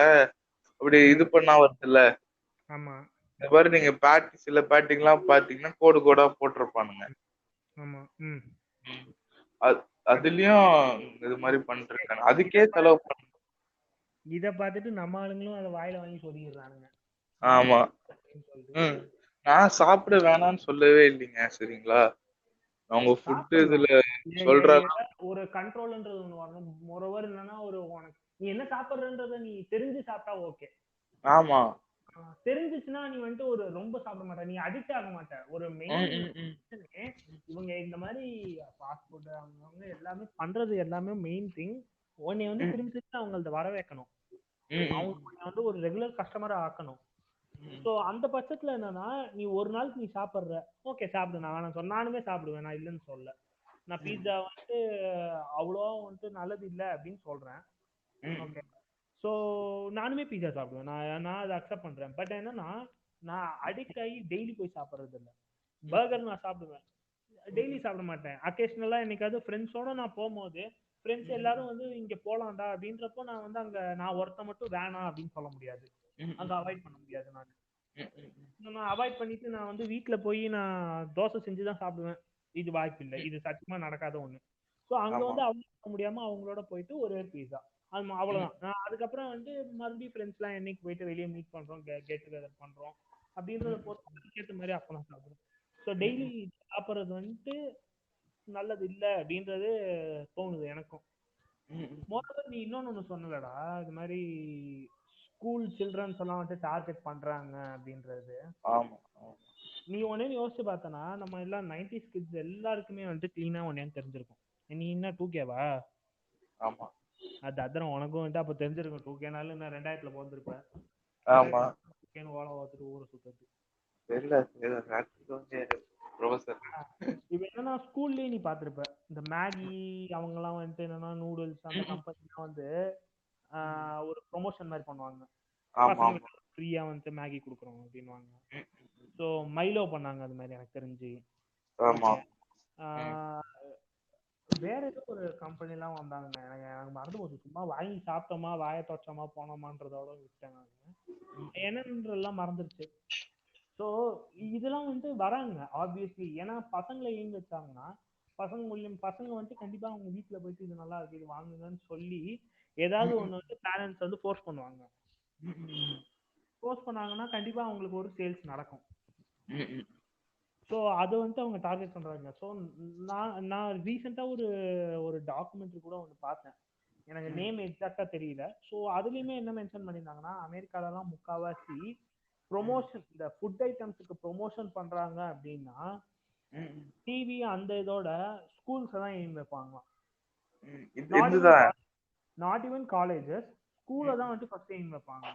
அப்படி இது பண்ணா வருதுல்ல, இந்த மாதிரி நீங்க பேட்டி சில பேட்டிங்லாம் பாத்தீங்கன்னா கோடு கோடா போட்டிருப்பானுங்க. அதுலயும் இது மாதிரி பண்ணிருக்காங்க. அதுக்கே செலவு பண்ண. இத பார்த்துட்டு நம்ம ஆளுங்களும் அதை வாயில வாங்கி சொல்லிடுறானுங்க. ஆமா. நான் சாப்பிட வேணாம்னு சொல்லவே இல்லைங்க, சரிங்களா? அவங்க ஃபுட் இதுல சொல்றாங்க ஒரு கண்ட்ரோல்ன்றது ஒண்ணு வரணும். மோரோவர் என்னன்னா ஒரு உனக்கு நீ என்ன சாப்பிடுறன்றத நீ தெரிஞ்சு சாப்பிட்டா ஓகே. ஆமா. தெரிஞ்சிச்சுன்னா நீ வந்துட்டு ஒரு ரொம்ப சாப்பிட மாட்ட, நீ அடிக்ட் ஆக மாட்ட. ஒரு மெயின் இவங்க இந்த மாதிரி ஃபாஸ்ட் ஃபுட் அவங்க எல்லாமே பண்றது எல்லாமே மெயின் திங். உன்னை வந்து திரும்பி அவங்கள்ட்ட வர வைக்கணும். அவங்க வந்து ஒரு ரெகுலர் கஸ்டமரா ஆக்கணும். சோ அந்த பட்சத்துல என்னன்னா, நீ ஒரு நாளுக்கு நீ சாப்பிடுற, ஓகே சாப்பிடு, நான் வேணாம் சொல்ல, நானுமே சாப்பிடுவேன், நான் இல்லைன்னு சொல்ல. நான் பீட்சா வந்துட்டு அவ்வளோவா வந்துட்டு நல்லது இல்லை அப்படின்னு சொல்றேன். ஓகே, ஸோ நானுமே பீட்சா சாப்பிடுவேன், நான் அதை அக்செப்ட் பண்றேன். பட் என்னன்னா, நான் அடிக்ட் ஆகி டெய்லி போய் சாப்பிட்றது இல்லை. பர்கர் நான் சாப்பிடுவேன், டெய்லி சாப்பிட மாட்டேன். அக்கேஷனலா என்னைக்காவது ஃப்ரெண்ட்ஸோட நான் போகும்போது ஃப்ரெண்ட்ஸ் எல்லாரும் வந்து இங்க போலாம்டா அப்படின்றப்போ நான் வந்து அங்க நான் ஒருத்த மட்டும் வேணாம் அப்படின்னு சொல்ல முடியாது, அங்க அவாய்ட் பண்ண முடியாது. நான் அவாய்ட் பண்ணிட்டு நான் வந்து வீட்டுல போய் நான் தோசை செஞ்சுதான் சாப்பிடுவேன். இது வாய்ப்பு இல்லை, இது சத்தியமா நடக்காத ஒண்ணு. ஸோ அங்க வந்து அவாய்ட் பண்ண முடியாம அவங்களோட போயிட்டு ஒரே பீஸா, அது அவ்வளவுதான். நான் அதுக்கப்புறம் வந்து மறுபடியும் ஃப்ரெண்ட்ஸ் எல்லாம் என்னைக்கு போயிட்டு வெளியே மீட் பண்றோம், கெட் டுகெதர் பண்றோம் அப்படின்றத பொறுத்து ஏற்ற மாதிரி அப்ப நான் சாப்பிடுறேன். ஸோ டெய்லி சாப்பிட்றது வந்துட்டு நல்லது இல்லை அப்படின்றது தோணுது எனக்கும். மோரோவர் நீ இன்னொன்னு சொன்னலடா, இது மாதிரி ஸ்கூல் சில்ட்ரன்ஸ் எல்லாம் வந்து டார்கெட் பண்றாங்க அப்படின்றது. நீ ஒன்னே யோசிச்சு பார்த்தனா, நம்ம எல்லாம் 90s கிட்ஸ் எல்லாருக்குமே வந்து கிளீனா ஒன்னே தெரிஞ்சிருக்கும். நீ என்ன 2K-வா? ஆமா. அது அதான் உனக்கும் வந்து அப்ப தெரிஞ்சிருக்கும். 2K-னால நான் 2000ல பிறந்திருப்பேன். ஆமா. 2K-னு ஓலை பார்த்துட்டு ஊரை சுத்தது தெரியல ப்ரொஃபசர். இப்ப என்னன்னா ஸ்கூல்லயே நீ பாத்திருப்ப, இந்த மேகி அவங்க எல்லாம் வந்துட்டு என்னன்னா நூடுல்ஸ் அந்த கம்பெனி வந்து ஒரு ப்ரொமோஷன் மாதிரி பண்ணுவாங்க. பசங்களுக்கு ஃப்ரீயா வந்து மேகி கொடுக்குறோம் அப்படின்வாங்க. ஸோ மைலோ பண்ணாங்க அது மாதிரி எனக்கு தெரிஞ்சு. வேற ஏதோ ஒரு கம்பெனி எல்லாம் வந்தாங்க, எனக்கு மறந்து போச்சு. சும்மா வாங்கி சாப்பிட்டோமா, வாயை தொச்சோமா, போனோமான்றதோட விட்டாங்க. என்னன்றதெல்லாம் மறந்துருச்சு. ஸோ இதெல்லாம் வந்து வராங்க ஆப்வியஸ்லி. ஏன்னா பசங்களை ஏன் வச்சாங்கன்னா, பசங்க வந்துட்டு கண்டிப்பா அவங்க வீட்டுல போயிட்டு இது நல்லா இருக்கு இது வாங்குங்கன்னு சொல்லி ஏதாவது ஒண்ணு வந்து பேரண்ட்ஸ் வந்து ஃபோர்ஸ் பண்ணுவாங்க. ஃபோர்ஸ் பண்ணாங்கன்னா கண்டிப்பா அவங்களுக்கு ஒரு சேல்ஸ் நடக்கும். ஸோ அதை வந்து அவங்க டார்கெட் பண்றாங்க. ஸோ நான் ரீசெண்டா ஒரு டாக்குமெண்ட்ரி கூட ஒன்று பார்த்தேன், எனக்கு நேம் எக்ஸாக்டா தெரியல. ஸோ அதுலயுமே என்ன மென்ஷன் பண்ணியிருந்தாங்கன்னா, அமெரிக்காலலாம் முக்காவாசி ப்ரொமோஷன், இந்த ஃபுட் ஐட்டம்ஸுக்கு ப்ரொமோஷன் பண்றாங்க அப்படின்னா டிவி அந்த இதோட ஸ்கூல்ஸ் தான் எய்ம் வைப்பாங்க. நாட் ஈவன் காலேஜஸ், ஸ்கூல்ல தான் வந்துட்டு ஃபர்ஸ்ட் எய்ம் வைப்பாங்க.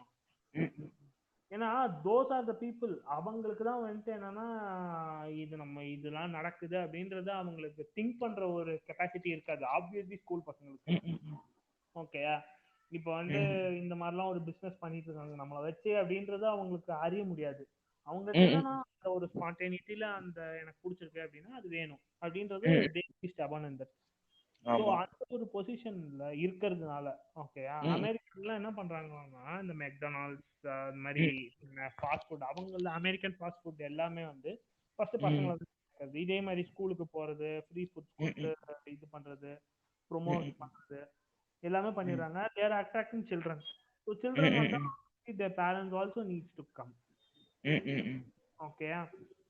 ஏன்னா தோஸ் ஆர் த பீப்புள், அவங்களுக்கு தான் வந்துட்டு என்னன்னா இது நம்ம இதெல்லாம் நடக்குது அப்படின்றத அவங்களுக்கு திங்க் பண்ற ஒரு கெப்பாசிட்டி இருக்காது ஆப்வியஸ்லி ஸ்கூல் பசங்களுக்கு. ஓகே, இப்போ வந்து இந்த மாதிரிலாம் ஒரு பிசினஸ் பண்ணிட்டு இருக்காங்க நம்மளை வச்சு அப்படின்றத அவங்களுக்கு அறிய முடியாது. அவங்களுக்கு என்னன்னா ஒரு ஸ்பான்டேனிட்டியில அந்த எனக்கு பிடிச்சிருக்கு அப்படின்னா அது வேணும் அப்படின்றது ஸோ ஆமா. அந்த ஒரு பொசிஷன்ல இருக்கிறதுனால ஓகே ம். அமெரிக்கன்லாம் என்ன பண்றாங்கன்னா இந்த மெக்டொனால்ட்ஸ் இந்த மாதிரி ம். ஃபாஸ்ட் ஃபுட் அவங்கள அமெரிக்கன் ஃபாஸ்ட் ஃபுட் எல்லாமே வந்து ஃபர்ஸ்ட் பசங்களை ம். வந்து சேர்க்கறது. இதே மாதிரி ஸ்கூலுக்கு போறது ஃப்ரீ ஃபுட்ஸ் கொடுத்து ம். இது பண்றது ப்ரொமோட் ம். பண்றது எல்லாமே ம். பண்ணிடுறாங்க. தேர் அட்ராக்டிங் சில்ட்ரன். ஸோ சில்ட்ரன் வந்தா ம். their parents also needs to come. ம். ஓகே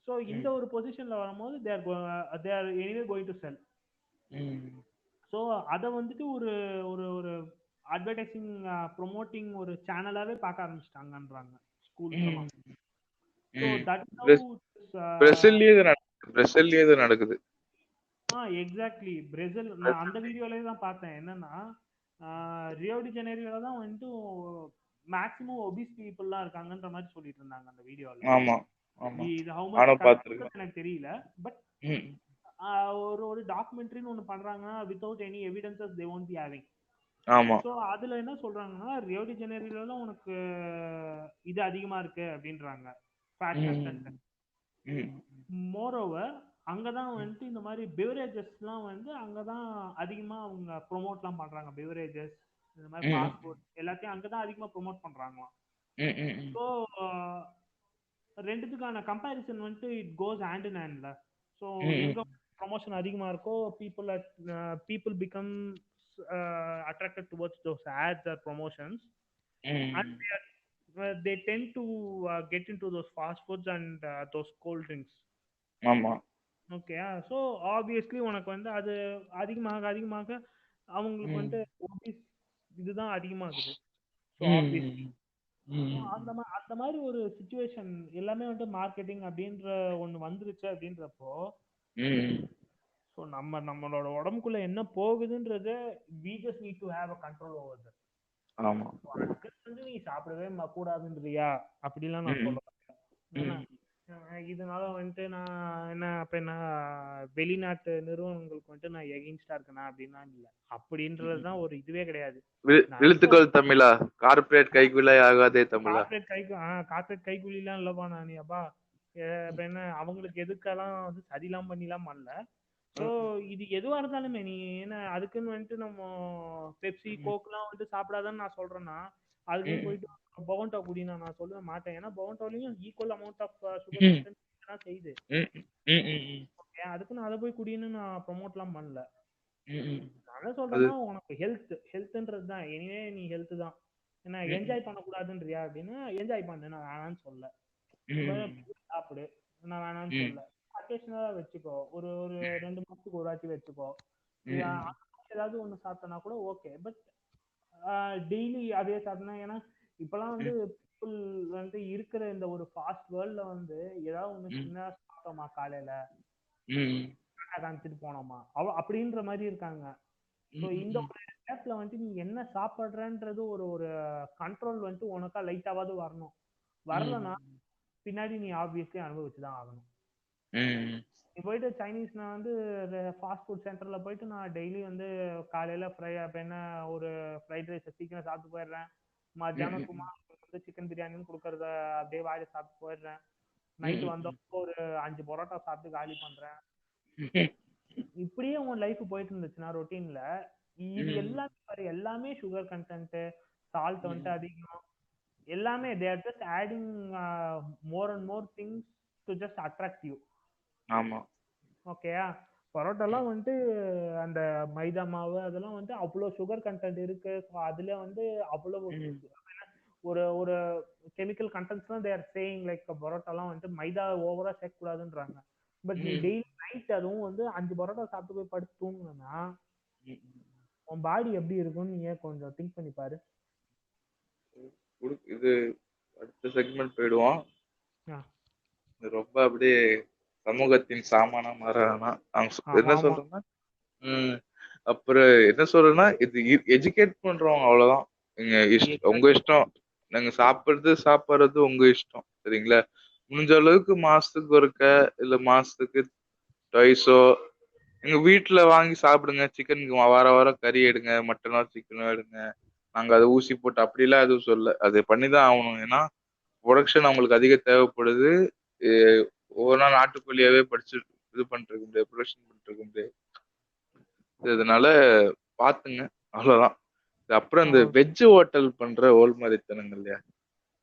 ஸோ இந்த ம். ஒரு பொசிஷன்ல வரும்போது தேர் எனிவே கோயிங் டு செல். ம். ஸோ அதை வந்துட்டு ஒரு ஒரு ஒரு அட்வர்டைசிங் ப்ரொமோட்டிங் ஒரு சேனலாவே பார்க்க ஆரம்பிச்சிட்டாங்கன்றாங்க ஸ்கூல்ஸ் ம். எல்லாம். ஸோ ம். தட் பிரஸ்- ஹவு பிரேசில்லயே இது நடக்குது. பிரேசில்லயே இது நடக்குது. எக்ஸாக்ட்லி பிரேசில் நான் அந்த வீடியோலயே தான் பார்த்தேன். என்னன்னா ரியோ டி ஜெனீரோல தான் வந்துட்டு மேக்ஸிமம் ஒபிஸ் பீப்புள்லாம் இருக்காங்கன்ற மாதிரி சொல்லிட்டு இருந்தாங்க அந்த வீடியோல. ஆமா. ஆமா. இது ஹவு மச் நானும் பார்த்திருக்கேன். கரெக்ட் எனக்கு தெரியல. பட் ம். ஒரு ஒரு டாக்குமெண்ட்ரின்னு ஒன்று பண்றாங்கன்னா without any evidences they won't be having. ஆமா. ஸோ அதுல என்ன சொல்றாங்கன்னா ரியோ டி ஜெனீரோல உனக்கு இது அதிகமா இருக்கு அப்படின்றாங்க ஃபேட் கண்டென்ட். ம். ம். மோரோவர் அங்கதான் ம். வந்துட்டு இந்த மாதிரி பிவரேஜஸ்லாம் வந்து அங்கதான் அதிகமா அவங்க ப்ரொமோட்லாம் பண்றாங்க. பிவரேஜஸ் இந்த மாதிரி ம். ஃபாஸ்ட் ஃபுட் எல்லாத்தையும் அங்கதான் அதிகமா ப்ரொமோட் பண்றாங்களாம். ம். ம். ஸோ ரெண்டுத்துக்கான கம்பேரிசன் வந்துட்டு இட் கோஸ் ஹேண்ட் இன் ஹேண்ட்ல. ஸோ ம். எங்க ப்ரொமோஷன் அதிகமா இருக்கோ people become attracted towards those ads or promotions and ம். they tend to get into those fast foods and those cold drinks. ஆமா. ஓகே ஸோ ஆப்வியஸ்லி உனக்கு வந்து அது அதிகமாக அதிகமாக அவங்களுக்கு ம். வந்து obese இதுதான் அதிகமாகுது. ஸோ ஆப்வியஸ் ம். ம். அந்த மாதிரி ஒரு சுச்சுவேஷன் எல்லாமே வந்து மார்க்கெட்டிங் அப்படின்ற ஒன்று வந்துருச்சு அப்படின்றப்போ ம். ஸோ நம்மளோட உடம்புக்குள்ள என்ன போகுதுன்றது we just need to have a control over that. ஆமா. அதுக்கு வந்து நீ சாப்பிடவே கூடாதுன்றியா அப்படிலாம் நான் ம். சொல்ல என்ன ம். இதனால வந்துட்டு நான் என்ன அப்ப என்ன வெளிநாட்டு நிறுவனங்களுக்கு வந்துட்டு நான் எகெயின்ஸ்டா இருக்கேனா அப்படின்னா இல்ல. அப்படின்றதுதான் ஒரு இதுவே கிடையாது. நான் எழுத்துக்கள் தமிழா? கார்ப்பரேட் கைக்குள்ளே ஆகாதே தமிழா? கார்பரேட் கைக்கூலிலாம் இல்லப்பா நான் அப்பா இப்ப என்ன அவங்களுக்கு எதுக்கெல்லாம் வந்து சதிலாம் பண்ணிலாம் பண்ணல. ஸோ இது எதுவா இருந்தாலுமே நீ என்ன அதுக்குன்னு வந்துட்டு நம்ம பெப்சி கோக்லாம் வந்துட்டு சாப்பிடாதான்னு நான் சொல்றேன்னா அதுக்குன்னு ம். போயிட்டு பவன்டா குடினா நான் சொல்லவே மாட்டேன். ஏன்னா பவன்டாலையும் ஈக்குவல் அமௌண்ட் ஆஃப் சுகர் ம். கண்டென்ட் தான் செய்யுது. ம். ம். ம். அதுக்கு நான் அதை போய் குடின்னு நான் ப்ரொமோட்லாம் பண்ணல. ம். நான் என்ன அது சொல்றேன்னா உனக்கு ஹெல்த்ன்றது தான் எனிவே நீ ஹெல்த் தான். என்ன ம். என்ஜாய் பண்ணக்கூடாதுன்றியா அப்படின்னா என்ஜாய் பண்ணு நான் வேணான்னு சொல்ல. ம். சாப்பிடு நான் வேணான்னு ம். சொல்ல. அக்கேஷனலா வச்சுக்கோ. ஒரு ஒரு 2 மாசத்துக்கு ஒரு வாட்டி வச்சுக்கோ. ம். ஏதாவது ஒண்ணு சாப்பிட்டனா கூட ஓகே. பட் டெய்லி அதே சாப்பிட்டனா ஏன்னா இப்பெல்லாம் வந்து people வந்து இருக்கிற இந்த ஒரு ஃபாஸ்ட் வேர்ல்ட்ல வந்து ஏதாவது ஒண்ணு ம். சின்ன சாப்பிட்டோமா காலையில ம். காமிச்சிட்டு போனோமா அப்படின்ற மாதிரி இருக்காங்க. ஸோ இந்த ம். ஒரு நேரத்துல வந்துட்டு நீ என்ன சாப்பிடுறன்றது ஒரு ஒரு கண்ட்ரோல் வந்துட்டு உனக்கா லைட்டாவது வரணும். வரலன்னா ம். பின்னாடி நீ ஆப்வியஸ்லி அனுபவிச்சுதான் ஆகணும். ம். நீ போயிட்டு சைனீஸ் நான் வந்து ஃபாஸ்ட் ஃபுட் சென்டர்ல போயிட்டு நான் டெய்லி வந்து காலையில என்ன ஒரு ஃப்ரைட் ரைஸ் சீக்கிரம் சாப்பிட்டு போயிடுறேன். மத்தியானம் சும்மா வந்து சிக்கன் பிரியாணின்னு கொடுக்கறத அப்படியே வாயில சாப்பிட்டு போயிடுறேன். நைட்டு வந்தப்போ ஒரு 5 பரோட்டா சாப்பிட்டு காலி பண்றேன். இப்படியே உன் லைஃப் போயிட்டு இருந்துச்சுன்னா ரொட்டீன்ல இது எல்லாமே சுகர் கண்டென்ட் சால்ட் வந்துட்டு அதிகம் எல்லாமே they are just adding more and more things to just attract you. ஆமா. ஓகேயா பரோட்டாலாம் வந்துட்டு அந்த மைதா மாவு அதெல்லாம் வந்து அவ்வளோ சுகர் கண்டென்ட் இருக்கு. ஸோ அதுல வந்து அவ்வளோ ஒரு ஒரு கெமிக்கல் கண்டென்ட்ஸ்லாம் தேர் சேயிங் லைக் பரோட்டாலாம் வந்துட்டு மைதா ஓவரா சேர்க்கக்கூடாதுன்றாங்க. பட் நீ டெய்லி நைட் அதுவும் வந்து 5 பரோட்டா சாப்பிட்டு போய் படுத்து தூங்குனா உன் பாடி எப்படி இருக்கும்னு நீ கொஞ்சம் திங்க் பண்ணி பாரு. இது அடுத்த செக்மெண்ட் போயிடுவோம். ரொம்ப அப்படியே சமூகத்தின் சாமானா மாறானா என்ன சொல்றேன்னா அப்புறம் என்ன சொல்றேன்னா இது எஜுகேட் பண்றோம் அவ்வளவுதான். உங்க இஷ்டம். நாங்க சாப்பிடுறது உங்க இஷ்டம். சரிங்களா? முடிஞ்ச அளவுக்கு மாசத்துக்கு ஒருக்க இல்ல மாசத்துக்கு ட்வைஸோ எங்க வீட்டுல வாங்கி சாப்பிடுங்க. சிக்கனுக்கு வார வாரம் கறி எடுங்க, மட்டனோ சிக்கனோ எடுங்க. நாங்க அதை ஊசி போட்டு அப்படிலாம் எதுவும் சொல்ல. அது பண்ணிதான் ஆகணும். ஏன்னா ப்ரொடக்ஷன் அவங்களுக்கு அதிக தேவைப்படுது. ஒவ்வொரு நாள் நாட்டுக்கோழியாவே படிச்சு இது பண்ணிட்டு இருக்க முடியாது, ப்ரொடக்ஷன் பண்ணிட்டு இருக்க முடியாது. இதனால பாத்துங்க, அவ்வளவுதான். அப்புறம் இந்த ஆ. வெஜ் ஹோட்டல் பண்ற ஓல்மாரித்தனங்க இல்லையா,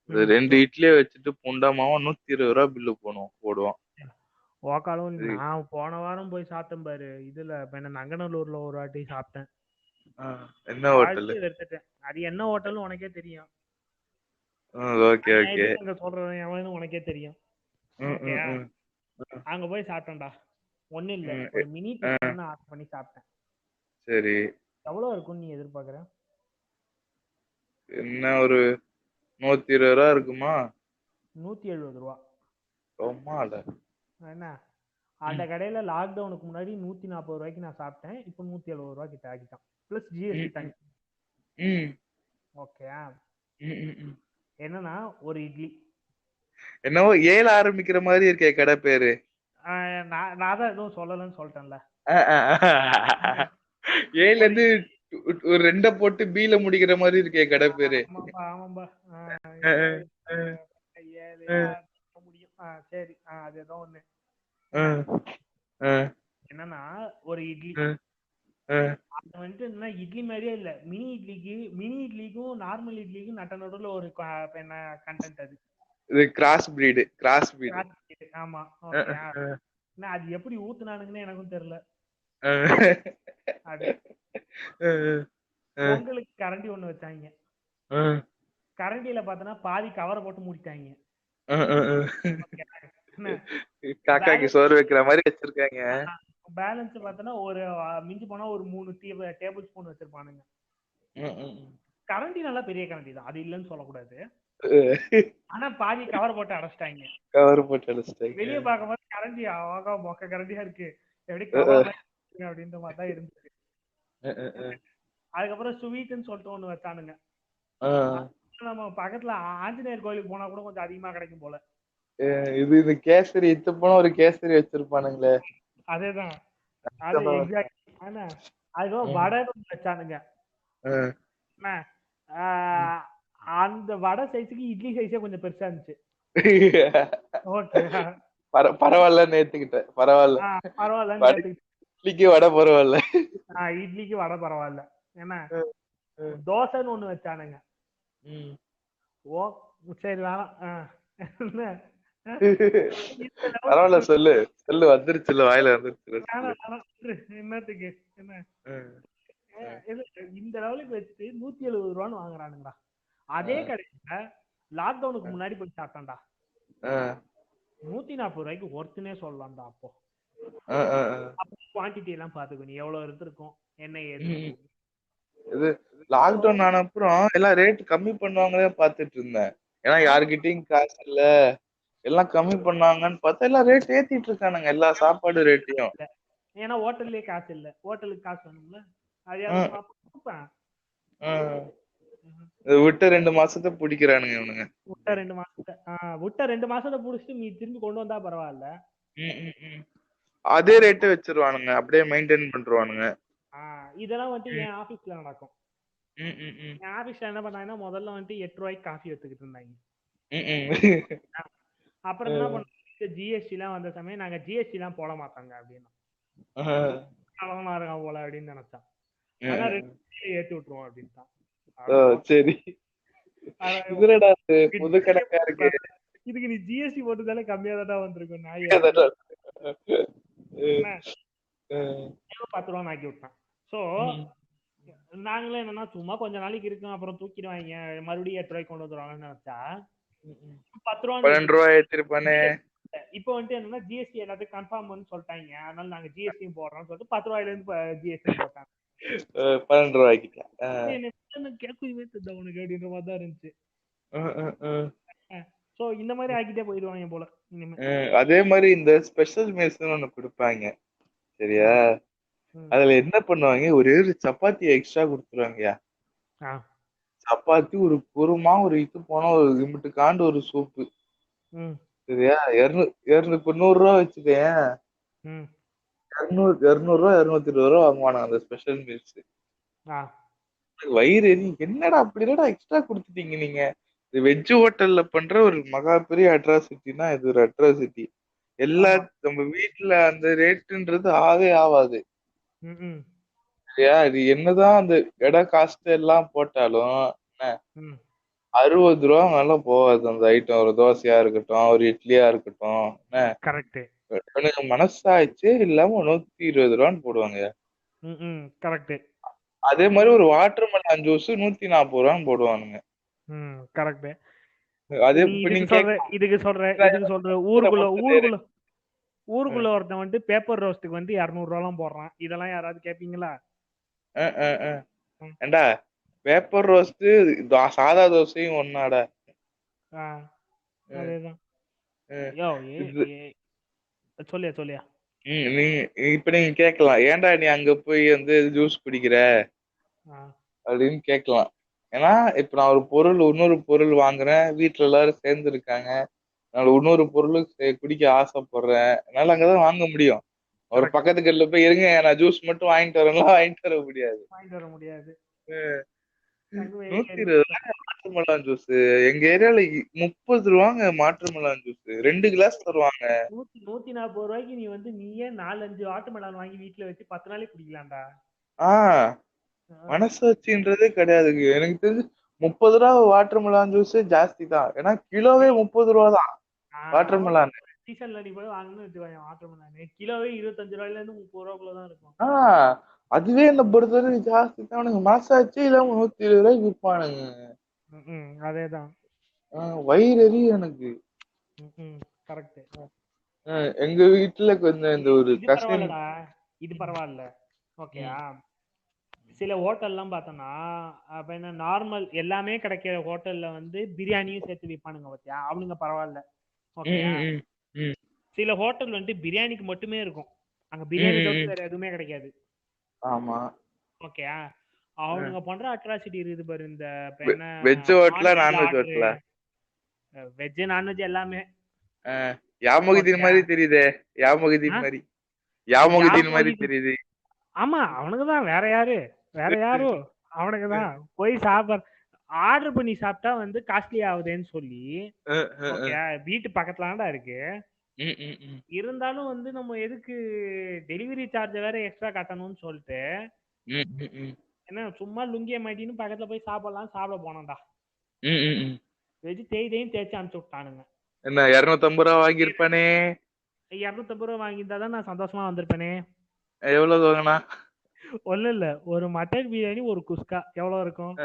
இது ம். 2 இட்லியை வச்சுட்டு புண்டமாவும் 120 ரூபா பில்லு போடுவான். ஓக்காலும் இது நான் போன வாரம் போய் சாப்பிட்டேன் பாரு. இதுல இப்ப என்ன நங்கநல்லூர்ல ஒரு வாட்டி சாப்பிட்டேன். என்ன ஹோட்டல்? அடிச்சு வெறுத்துட்டேன். அது என்ன ஹோட்டல்னு உனக்கே தெரியும். ஓகே நான் ஓகே. எதுக்கு அங்க சொல்றேன் எவன்னு உனக்கே தெரியும். ம் ம் ஓகேயா? ம் அங்க போய் சாப்பிட்டேன்டா. ஒண்ணும் இல்ல. ம். ஒரு மினி டிஃபன் ஆர்டர் பண்ணி சாப்பிட்டேன். சரி. எவ்வளவு இருக்கும்னு நீ எதிர்பார்க்கற? என்ன ஒரு 120 ரூபா இருக்குமா? 170 ரூபா. ரொம்மால. என்ன? அந்த கடையில லாக்டவுனுக்கு முன்னாடி 140 ரூபாய்க்கு நான் சாப்பிட்டேன். இப்போ 170 ரூபா கிட்ட ஆகிட்டான். பிளஸ் ஜிஎஸ்டி ம் ம் தனி. ம் ஓகே. ம் ம் ம். என்னன்னா ஒரு இட்லி. என்னவோ ஏல ஆரம்பிக்கிற மாதிரி இருக்கே கடை பேரு. நான் தான் எதுவும் சொல்லலன்னு சொல்லிட்டேன்ல. ஏல ஒரு இருந்து ஒரு 2 போட்டு பீல முடிக்கிற மாதிரி இருக்கே கடை பேரு. ஆமாம்பா ஆமாம்பா. ஏதோ அஹ், அஹ், ஏழையா அஹ், முடியும். சரி. அது ஏதோ ஒண்ணு. என்ன? அஹ், அஹ், என்னன்னா ஒரு இட்லி. அஹ், அஹ். அது வந்துட்டு என்ன இட்லி மாதிரியே இல்ல. மினி இட்லிக்கும் நார்மல் இட்லிக்கும் நட்ட நடுவுல ஒரு என்ன கண்டென்ட் அது. இது கிராஸ் பீடு. ஆமா. ஓகே. என்ன அது எப்படி ஊத்துனானுங்கன்னு எனக்கும் தெரியல. அது பொங்கலுக்கு கரண்டி ஒண்ணு வச்சாங்க. கரண்டியில பார்த்தனா பாதி கவரை போட்டு மூடிட்டாங்க. என்ன காக்காக்கு சோறு வைக்கிற மாதிரி வச்சிருக்காங்க. பேலன்ஸ் பார்த்தனா ஒரு மிஞ்சி போனா ஒரு 3 டேபிள் ஸ்பூன் வச்சிருப்பானுங்க. கரண்டி நல்லா பெரிய கரண்டி தான், அது இல்லைன்னு சொல்லக்கூடாது. ஆனா பாதி கவர் போட்டு அடைச்சிட்டாங்க. கவர் போட்டு அடிச்சிட்டாங்க. வெளியே பார்க்கும்போது கரண்டி ஆகா மொக்க கரண்டியா இருக்கு, எப்படி கவர் அப்படின்ற மாதிரி தான் இருந்துச்சு. அதுக்கப்புறம் ஸ்வீட்னு சொல்லிட்டு ஒண்ணு வச்சானுங்க. நம்ம பக்கத்துல ஆஞ்சநேயர் கோயிலுக்கு போனா கூட கொஞ்சம் அதிகமா கிடைக்கும் போல. இது கேசரி இத்து போன ஒரு கேசரி வச்சிருப்பானுங்களே. அதேதான். அது எக்ஸாக்ட். ஆனா அதுக்கப்புறம் வடை வச்சானுங்க. அந்த வடை சைஸுக்கு இட்லி சைஸே கொஞ்சம் பெருசா இருந்துச்சு. ஓகே. பரவாயில்லன்னு ஏத்துக்கிட்டேன். பரவாயில்ல. பரவாயில்லன்னு ஏத்துக்கிட்டேன். இட்லிக்கு வடை பரவாயில்ல. இட்லிக்கு வடை பரவாயில்ல. ஏன்னா தோசைன்னு ஒண்ணு வச்சானுங்க. ஓ சரி வேணாம். பரவாயில்ல, சொல்லு சொல்லு, வந்துருச்சுல வாயில வந்துருச்சு. என்னத்துக்கு என்ன இந்த லெவலுக்கு வச்சு 170 ரூபான்னு வாங்குறானுங்கடா. அதே கடையில லாக்டவுனுக்கு முன்னாடி போய் சாப்பிட்டான்டா. 140 ரூபாய்க்கு ஒருத்தனே சொல்லலாம்டா. அப்போ குவான்டிட்டி எல்லாம் பாத்துக்கோ, நீ எவ்வளவு இருந்திருக்கும் என்ன ஏது. இது லாக்டவுன் ஆன அப்புறம் எல்லாம் ரேட் கம்மி பண்ணுவாங்களே பாத்துட்டு இருந்தேன். ஏன்னா யாருக்கிட்டையும் காசு இல்ல, எல்லாம் கம்மி பண்ணாங்கன்னு பார்த்தா எல்லாம் ரேட் ஏத்திட்டு இருக்கானுங்க எல்லா சாப்பாடு ரேட்டையும். ஏன்னா ஹோட்டல்லயே காசு இல்ல, ஹோட்டலுக்கு காசு வேணும்ல, அது கொடுப்பேன். விட்ட 2 மாசத்தை பிடிக்கிறானுங்க இவனுங்க. விட்ட 2 மாசத்தை புடிச்சிட்டு நீ திரும்பி கொண்டு வந்தா பரவாயில்ல. அதே ரேட்டு வச்சிருவானுங்க, அப்படியே மெயின்டைன் பண்றானுங்க. இதெல்லாம் வந்துட்டு என் ஆபீஸ்ல நடக்கும். என் ஆபீஸ்ல என்ன பண்ணாங்கன்னா முதல்ல வந்துட்டு 8 ரூபாய்க்கு காஃபி எடுத்துக்கிட்டு இருந்தாங்க. அப்புறம் என்ன பண்ண, ஜிஎஸ்டி எல்லாம் வந்த சமயம் நாங்க ஜிஎஸ்டி எல்லாம் போட மாட்டாங்க அப்படின்னா போல அப்படின்னு நினைச்சான். ஆனா 2 ஏத்தி விட்டுருவோம் அப்படின்ட்டான். சரி, புது கணக்கா இருக்கு. இதுக்கு நீ ஜிஎஸ்டி போட்டதால கம்மியா தான் வந்திருக்கும். 10 ரூபா ஆக்கி விட்டான். சோ நாங்களே என்னன்னா சும்மா கொஞ்ச நாளைக்கு இருக்கும், அப்புறம் தூக்கிடுவாங்க, மறுபடியும் 8 ரூபாய்க்கு கொண்டு வந்துருவாங்கன்னு நினைச்சா 10 ரூபா 12 ரூபாய் ஏத்திருப்பானே. இப்போ வந்துட்டு என்னன்னா ஜிஎஸ்டி எல்லாத்தையும் கன்ஃபார்ம் சொல்லிட்டாங்க, அதனால நாங்க ஜிஎஸ்டியும் போடுறோம்னு சொல்லிட்டு 10 ரூபாயில இருந்து ஜிஎஸ்டி போட்டாங்க. 12 ரூபாய்க்கு கேட்கவே தெரிஞ்ச உனக்கு அப்படின்ற மாதிரி தான் இருந்துச்சு. சோ இந்த மாதிரி ஆக்கிட்டே போயிடுவாங்க போல இனிமே. அதே மாதிரி இந்த ஸ்பெஷல் மீல்ஸ்னு ஒண்ணு கொடுப்பாங்க சரியா, அதுல என்ன பண்ணுவாங்க, ஒரே ஒரு சப்பாத்தி எக்ஸ்ட்ரா கொடுத்துருவாங்கயா. சப்பாத்தி, ஒரு குருமா, ஒரு இது போனா ஒரு இம்பிட்டு காண்டு ஒரு சூப்பு சரியா, 200 ரூபா வச்சுக்கேன். 200 ரூபா 220 ரூபா வாங்குவானா அந்த ஸ்பெஷல் மீல்ஸ். வயிறு என்னடா அப்படி இல்லடா எக்ஸ்ட்ரா கொடுத்துட்டீங்க நீங்க. இது வெஜ் ஹோட்டல்ல பண்ற ஒரு மகா பெரிய அட்ராசிட்டினா இது ஒரு அட்ராசிட்டி. எல்லா நம்ம வீட்டுல அந்த ரேட்டுன்றது ஆவே ஆகாது. அது என்னதான் அந்த இட காஸ்ட் எல்லாம் போட்டாலும் என்ன, ம் 60 ரூபா மேல போகாது அந்த ஐட்டம். ஒரு தோசையா இருக்கட்டும், ஒரு இட்லியா இருக்கட்டும், என்ன கரெக்ட். எனக்கு மனசாட்சியே இல்லாம 120 ரூபான்னு போடுவாங்க. ம் கரெக்ட். அதே மாதிரி இது ஒரு வாட்டர் மெலன் ஜூஸ் 140 ரூபான்னு போடுவானுங்க. கரெக்ட். அதே நீ இப்ப இதுக்கு நீங்க சொல்ற கேட்கலாம், இதுக்கு சொல்ற இதுக்கு சொல்ற ஊருக்குள்ள முட்டை ஊருக்குள்ள ஊருக்குள்ள ஒருத்தன் வந்து பேப்பர் ரோஸ்ட்டுக்கு வந்து 200 ரூபாலாம் போடுறான். இதெல்லாம் யாராவது கேட்பீங்களா? ம். ஏண்டா பேப்பர் ரோஸ்ட் சாதா தோசையும் ஒன்னாடா. ஆ, அஹ் அதேதான். அஹ் யோ இது சொல்லியா சொல்லியா. நீ இப்ப நீங்க கேட்கலாம், ஏன்டா நீ அங்க போய் வந்து ஜூஸ் குடிக்கிற ஆ, அப்படின்னு கேட்கலாம். ஏன்னா இப்ப நான் ஒரு பொருள் இன்னொரு பொருள் வாங்குறேன், வீட்டுல எல்லாரும் சேர்ந்து இருக்காங்க, நான் இன்னொரு பொருள் குடிக்க ஆசைப்படுறேன், என்னால அங்கதான் வாங்க முடியும். ஒரு கரெக்ட். பக்கத்து கடையில போய் இருங்க நான் ஜூஸ் மட்டும் வாங்கிட்டு வரேங்களா, வாங்கிட்டு வர முடியாது. வாங்கிட்டு வர முடியாது. அஹ் அங்க போய் ஏறி 120 மாட்டுமெலான் ஜூஸ் எங்க ஏரியால 30 ரூபாங்க. மாட்டுமெலான் ஜூஸ் 2 கிளாஸ் தருவாங்க. 140 ரூபாய்க்கு நீ வந்து நீயே 4-5 வாட்டர் மெலன் வாங்கி வீட்டுல வச்சு 10 நாளைக்கு குடிக்கலாம்டா. ஆஹ் ஆ, மனசாட்சின்றதே கிடையாதுங்க எனக்கு தெரிஞ்சு. 30 ரூபா வாட்டர் மெலான் ஜூஸ் ஜாஸ்தி தான், ஏன்னா கிலோவே டேய், 30 ரூபா தான் வாட்டர் ஆமா. மெலான். சீசன்ல நீ போய் வாங்கணும்னு வச்சுக்கோங்க வாட்டர் மெலன் கிலோவே 25 ரூபாயில இருந்து 30 ரூபாய்க்குள்ள தான் இருக்கும். ஆஹ் அதுவே என்ன பொறுத்தவரை ஜாஸ்தி தான். அவனுங்க மனசாட்சி இல்லாம 120 ரூபாய்க்கு விற்பானுங்க. அதேதான். வயிறு எரியும் எனக்கு. கரெக்ட். எங்க வீட்டுல கொஞ்சம் இந்த இது ஒரு இது கசின். பரவாயில்லடா. இது பரவாயில்ல. ஓகேயா. சில ஹோட்டல்லாம் பார்த்தோம்னா அப்ப என்ன நார்மல் எல்லாமே கிடைக்கிற ஹோட்டல்ல வந்து பிரியாணியும் சேர்த்து விற்பானுங்க பாத்தியா, அவனுங்க பரவாயில்ல. ஓகேயா. சில ஹோட்டல் வந்து பிரியாணிக்கு மட்டுமே இருக்கும். அங்க பிரியாணி தவிர்த்து வேற எதுவுமே கிடைக்காது. ஆமா. ஓகேயா. அவனுங்க பண்ற அட்ராசிட்டி இருக்குது பாரு. இந்த இப்ப என்ன வெஜ் ஹோட்டலா ஆன்லைன்ல நான்வெஜ் ஆர்டர், ஹோட்டலா? வெஜ் நான்வெஜ் எல்லாமே. யாமுகதீன் ஓகேயா. மாதிரி தெரியுதே. யாமுகதீன் மாதிரி. யாமுகதீன் மாதிரி யாமோகிது. தெரியுது. ஆமா, அவனுக்கு தான். வேற யாரு? வேற யாரும். அவனுக்கு தான் போய் சாப்பிட ஆர்டர் பண்ணி சாப்பிட்டா வந்து காஸ்ட்லி ஆகுதுன்னு சொல்லி. ஓகே, வீட்டு பக்கத்துலடா இருக்கு. இருந்தாலும் வந்து நம்ம எதுக்கு டெலிவரி சார்ஜ் வேற எக்ஸ்ட்ரா கட்டணும்னு சொல்லிட்டு என்ன சும்மா லுங்கிய மாட்டின்னு பக்கத்துல போய் சாப்பிட போனோம்டா. வெஜ் தேய்தையும் தேய்ச்சி அனுப்பிச்சு விட்டானுங்க. என்ன 250 ரூபா வாங்கியிருப்பானே? 250 ரூபா வாங்கியிருந்தா தான் நான் சந்தோஷமா வந்திருப்பேனே. எவ்வளவு வாங்கினா? ஒன்றும் இல்லை, ஒரு மட்டன் பிரியாணி ஒரு குஸ்கா எவ்வளோ இருக்கும்?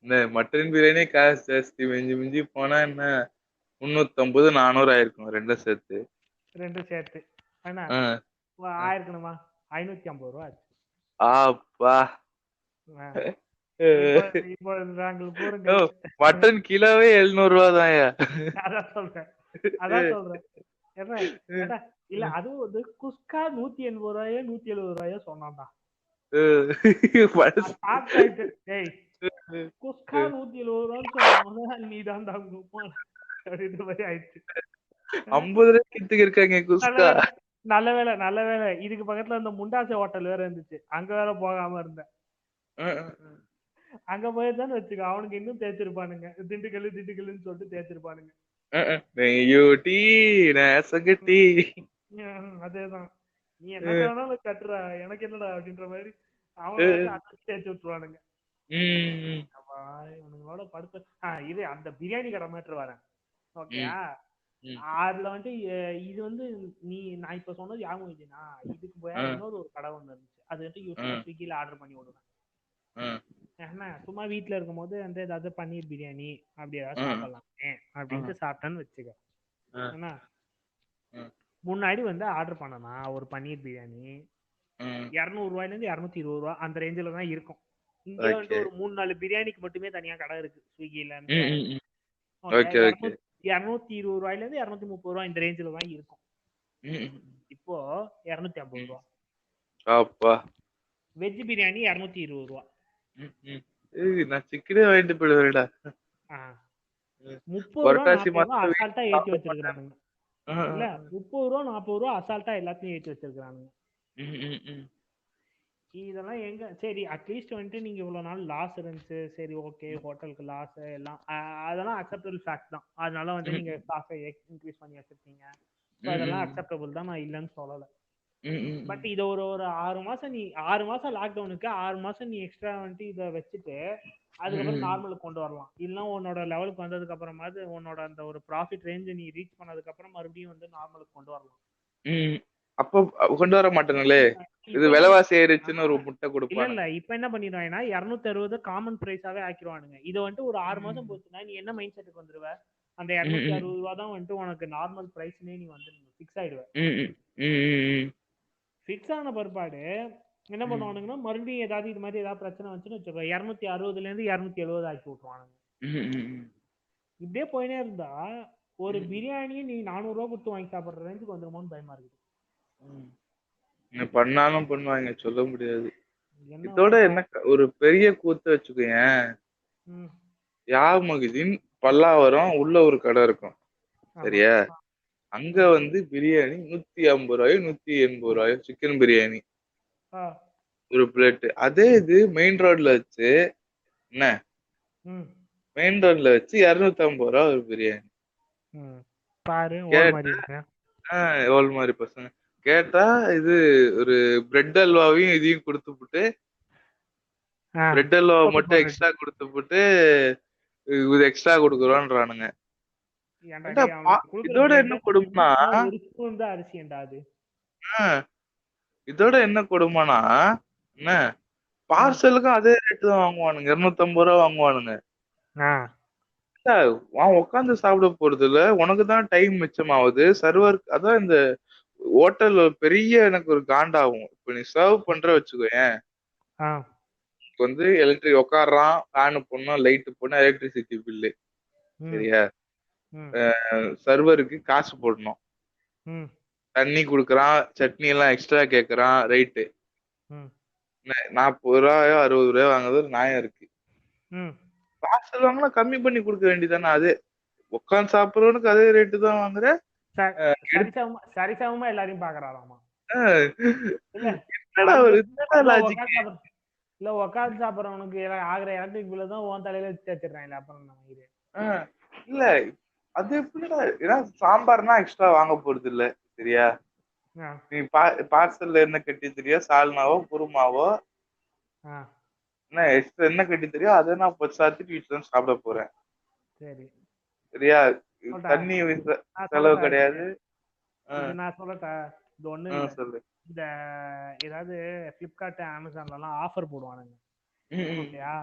இந்த மட்டன் பிரியாணி காசு ஜாஸ்தி. மிஞ்சி மிஞ்சி போனா என்ன 350 400 ஆயிருக்கும் ரெண்டும் சேர்த்து. ரெண்டும் சேர்த்து என்ன ஆயிருக்கணுமா? 550 ரூபா ஆச்சு. ஆப்பா. இப்போ நாங்கள் கூறுங்க. மட்டன் கிலோவே 700 ரூபா தான். அதான் சொல்றேன் என்ன இல்ல, அதுவும் வந்து குஸ்கா 180 ரூபாயோ 170 ரூபாயோ சொன்னான்டா. குஸ்கா 170 ரூபான்னு சொன்னா நீ தான் அப்படின்ற மாதிரி ஆயிடுச்சு. 50 ரூபாய்க்கு இருக்காங்க குஸ்கா. நல்ல வேலை இதுக்கு பக்கத்துல அந்த முண்டாசை ஹோட்டல் வேற இருந்துச்சு, அங்க வேற போகாம இருந்தேன். அங்க போயிருந்தான்னு வச்சுக்க, அவனுக்கு இன்னும் தேய்ச்சிருப்பானுங்க. திண்டுக்கல்லுன்னு சொல்லிட்டு தேய்ச்சிருப்பானுங்க. அதேதான். நீ என்ன வேணாலும் கட்டுற, எனக்கு என்னடா அப்படின்ற மாதிரி அவங்கள தேய்ச்சி விட்டுருவானுங்க. இவனுங்களோட படுத்த இது அந்த பிரியாணி கடை மேட்ரு வரேன். ஓகேயா. அதுல வந்து இது வந்து நான் இப்ப சொன்னது ஞாபகம் இல்லையா? இதுக்கு போய் இன்னொரு ஒரு கடை ஒண்ணு இருந்துச்சு. அது வந்து ஸ்விக்கில ஆர்டர் பண்ணி விடுவேன். என்ன சும்மா வீட்டுல இருக்கும் போது வந்து ஏதாவது பன்னீர் பிரியாணி அப்படி ஏதாவது சாப்பிடலாமே அப்படின்ட்டு சாப்பிட்டேன்னு வச்சுக்க. என்ன முன்னாடி வந்து ஆர்டர் பண்ணனா ஒரு பன்னீர் பிரியாணி 200 ரூபாயில இருந்து 220 ரூபா அந்த ரேஞ்சில தான் இருக்கும். இங்க வந்து ஒரு 3-4 பிரியாணிக்கு மட்டுமே தனியா கடை இருக்கு ஸ்விக்கில. 220 ரூபாயில இருந்து 230 ரூபா இந்த ரேஞ்சில தான் இருக்கும். இப்போ 250 ரூபா. வெஜ் பிரியாணி 220 ரூபா. நான் சிக்கனே வாங்கிட்டு போயிடுவேடா. 30 ரூபா 40 ரூபா அசால்ட்டா ஏத்தி வச்சிருக்கானுங்க. இல்ல 30 ரூபா 40 ரூபா அசால்ட்டா எல்லாத்தையும் ஏத்தி வச்சிருக்கானுங்க. இதெல்லாம் எங்க சரி, அட்லீஸ்ட் வந்துட்டு நீங்க இவ்வளவு நாள் லாஸ் இருந்துச்சு, சரி ஓகே ஹோட்டலுக்கு லாஸ் எல்லாம் அதெல்லாம் அக்செப்டபிள் ஃபேக்ட் தான். அதனால வந்து நீங்க காசை இன்க்ரீஸ் பண்ணி வச்சிருக்கீங்க, அதெல்லாம் அக்செப்டபிள் தான், நான் இல்லைன்னு சொல்லலை. பட் இதை ஒரு ஒரு 6 மாசம் நீ 6 மாசம் லாக்டவுனுக்கு 6 மாசம் நீ எக்ஸ்ட்ரா வந்துட்டு இதை வச்சுட்டு அதுக்கப்புறம் நார்மலுக்கு கொண்டு வரலாம். இல்லைன்னா உன்னோட லெவலுக்கு வந்ததுக்கு அப்புறமாவது உன்னோட அந்த ஒரு ப்ராஃபிட் ரேஞ்சை நீ ரீச் பண்ணதுக்கு அப்புறம் மறுபடியும் வந்து நார்மலுக்கு கொண்டு வரலாம். அப்போ கொண்டு வர மாட்டாங்களே, இது இப்ப என்ன விலைவாசி ஏறிச்சுன்னு ஒரு முட்டை இல்ல கொடுப்பாங்க. இல்ல இப்ப என்ன பண்ணிடுவாங்கன்னா 260 காமன் பிரைஸாவே ஆக்கிடுவானுங்க. இதை வந்துட்டு ஒரு 6 மாசம் போச்சுன்னா நீ என்ன மைண்ட் செட்டுக்கு வந்துருவ, அந்த 260 ரூபா தான் வந்துட்டு உனக்கு நார்மல் பிரைஸ்னே நீ வந்து ஃபிக்ஸ் ஆயிடுவேன். ஃபிக்ஸ் ஆன பிற்பாடு என்ன பண்ணுவானுங்கன்னா மறுபடியும் ஏதாவது இது மாதிரி ஏதாவது பிரச்சனை வந்துச்சுன்னு வச்சுக்கோ 260ல இருந்து 270 ஆக்கி விட்டுருவானுங்க. இப்படியே போயினே இருந்தா ஒரு பிரியாணியை நீ 400 ரூபா கொடுத்து வாங்கி சாப்பிடுற ரேஞ்சுக்கு வந்துருமோன்னு பயமா இருக்குது. பண்ணாலும் பண்ணுவாங்க, சொல்ல முடியாது. இதோட என்ன ஒரு பெரிய கூத்து வச்சுக்கோயேன், யாமகுதீன் பல்லாவரம் உள்ள ஒரு கடை இருக்கும் சரியா, அங்க வந்து பிரியாணி 150 ரூபாயோ 180 ரூபாயோ சிக்கன் பிரியாணி ஒரு பிளேட். அதே இது மெயின் ரோட்ல வச்சு என்ன மெயின் ரோட்ல வச்சு 250 ரூபா ஒரு பிரியாணி. பாரு எவ்வளவு மாதிரி பசங்க கேட்டா இது ஒரு பிரெட் அல்வாவையும் இதையும் கொடுத்துப்புட்டு பிரெட் அல்வாவை மட்டும் எக்ஸ்ட்ரா கொடுத்துப்புட்டு இது எக்ஸ்ட்ரா கொடுக்குறோன்றானுங்க. இதோட என்ன கொடுமைனா இதோட என்ன கொடுமைனா என்ன பார்சலுக்கும் அதே ரேட்டு தான் வாங்குவானுங்க, 250 ரூபா வாங்குவானுங்க. உட்காந்து சாப்பிட போறது இல்ல, உனக்கு தான் டைம் மிச்சமாகுது. சர்வர் அதான் இந்த ஹோட்டல் பெரிய எனக்கு ஒரு காண்டாகும். இப்ப நீ சர்வ் பண்ற வச்சுக்கோயேன், வந்து எலக்ட்ரிக் உட்காடுறான், ஃபேனு போடணும், லைட்டு போடணும், எலக்ட்ரிசிட்டி பில்லு சரியா, சர்வருக்கு காசு போடணும், தண்ணி குடுக்கறான், சட்னி எல்லாம் எக்ஸ்ட்ரா கேக்குறான், ரைட்டு 40 ரூபாயோ 60 ரூபாயோ வாங்குறது நியாயம் இருக்கு. பார்சல் வாங்கினா கம்மி பண்ணி கொடுக்க வேண்டியதானே. அது உட்காந்து சாப்பிடுறவனுக்கு அதே ரேட்டு தான் வாங்குற, சரிசமமா எல்லாரையும் பாக்குறாராமா. இல்ல உட்காந்து சாப்பிடுறவனுக்கு ஆகிற எலக்ட்ரிக் பில்ல தான் உன் தலையில தேய்ச்சிடுறாங்க. அப்புறம் இல்ல அது எப்படிடா, ஏன்னா சாம்பார்னா எக்ஸ்ட்ரா வாங்க போறது இல்ல சரியா, நீ பார்சல்ல என்ன கட்டி தெரியா, சால்னாவோ குருமாவோ என்ன எக்ஸ்ட்ரா என்ன கட்டி தெரியும், அதை நான் சாத்திட்டு வீட்டுல தான் சாப்பிட போறேன் சரியா, தண்ணி செலவு கிடையாது. நான் சொல்லட்டேன், இது ஒண்ணு சொல்லு. இந்த ஏதாவது பிளிப்கார்ட் அமேசான்ல எல்லாம் ஆஃபர் போடுவானுங்க ஓகேயா,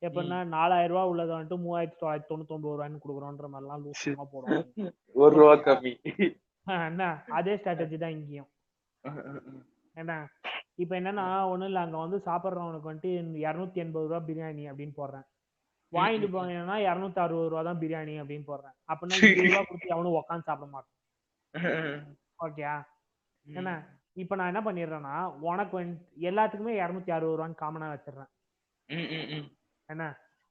எப்படின்னா 4000 ரூபாய் உள்ளதை வந்துட்டு 3999 ரூபாய்னு கொடுக்குறோன்ற மாதிரிலாம் லூசமா போடுவாங்க. 1 ரூபா கம்மி என்ன அதே ஸ்ட்ராட்டஜி தான் இங்கேயும். என்ன இப்ப என்னன்னா ஒண்ணும் இல்ல, அங்க வந்து சாப்பிட்றவனுக்கு வந்துட்டு 280 ரூபாய் பிரியாணி அப்படின்னு போடுறேன், வாங்கிட்டு போனீங்கன்னா 260 ரூபா தான் பிரியாணி அப்படின்னு போடுறேன். அப்படின்னா 20 ரூபா கொடுத்து அவனும் உட்காந்து சாப்பிட மாட்டான். ஓகேயா, என்ன இப்ப நான் என்ன பண்ணிடுறேன்னா உனக்கு எல்லாத்துக்குமே 260 ரூபான்னு காமனா வச்சிடுறேன் என்ன,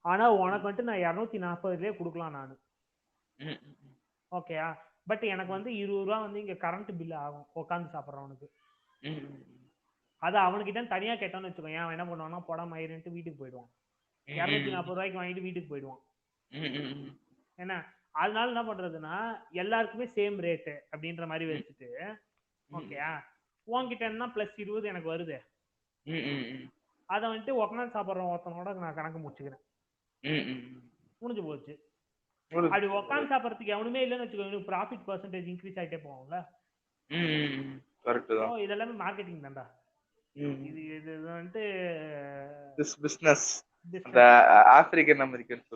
ஆனா உனக்கு வந்துட்டு நான் 240லயே கொடுக்கலாம் நானு ஓகேயா. பட் எனக்கு வந்து 20 ரூபா வந்து இங்க கரண்ட் பில் ஆகும் உட்காந்து சாப்பிட்றவனுக்கு. அது அவனுக்கிட்ட தனியா கேட்டான்னு வச்சுக்கோங்க, அவன் என்ன பண்ணுவான்னா படம் மயிருன்ட்டு வீட்டுக்கு போயிடுவான், 240 ரூபாய்க்கு வாங்கிட்டு வீட்டுக்கு போயிடுவான். என்ன அதனால என்ன பண்றதுன்னா எல்லாருக்குமே சேம் ரேட்டு அப்படின்ற மாதிரி வச்சுட்டு ஓகேயா, உன்கிட்ட என்ன +20 எனக்கு வருது, அதை வந்துட்டு உட்காந்து சாப்பிட்றவன் ஒருத்தனோட நான் கணக்கு முடிச்சுக்கிறேன், முடிஞ்சு போச்சு. அப்படி உட்காந்து சாப்பிட்றதுக்கு எவனுமே இல்லைன்னு வச்சுக்கோங்க, ப்ராஃபிட் பெர்சன்டேஜ் இன்க்ரீஸ் ஆகிட்டே போகும்ல. இதெல்லாமே மார்க்கெட்டிங் தான்டா. இது வந்துட்டு பிசினஸ். அந்த ஆப்பிரிக்கன் அமெரிக்கன்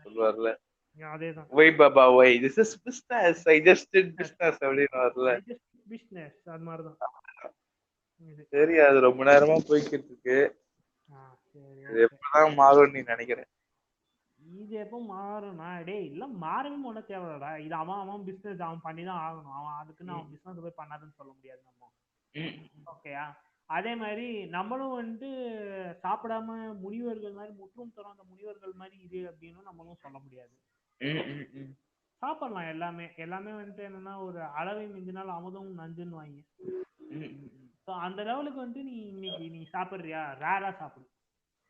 சொல்லுவார்ல, அதேதான் ஒய் பாபா why this is business, I just did business அப்படின்னு வரல, பிசினஸ் அது மாதிரி தான். சரி, அது ரொம்ப நேரமா போய்கிட்டு இருக்கு, இது எப்பதான் மாறும் நீ நினைக்கிறேன்? இது எப்போ மாறும்? டேய் இல்ல மாறவே ஒண்ணு தேவைடா, இது அவன் பிசினஸ் அவன் பண்ணிதான் ஆகணும், அவன் அதுக்குன்னு அவன் பிசினஸ் போய் பண்ணாதுன்னு சொல்ல முடியாது நம்ம. ஓகேயா, அதே மாதிரி நம்மளும் வந்துட்டு சாப்பிடாம முனிவர்கள் மாதிரி முற்றும் தரும் அந்த முனிவர்கள் மாதிரி இது அப்படின்னு நம்மளும் சொல்ல முடியாது. சாப்பிடலாம் எல்லாமே, எல்லாமே வந்துட்டு என்னன்னா ஒரு அளவை மிஞ்சினால் அமுதம் நஞ்சுன்னு வாங்கி அந்த லெவலுக்கு வந்துட்டு நீ இன்னைக்கு நீ சாப்பிடுறியா, ரேரா சாப்பிடு,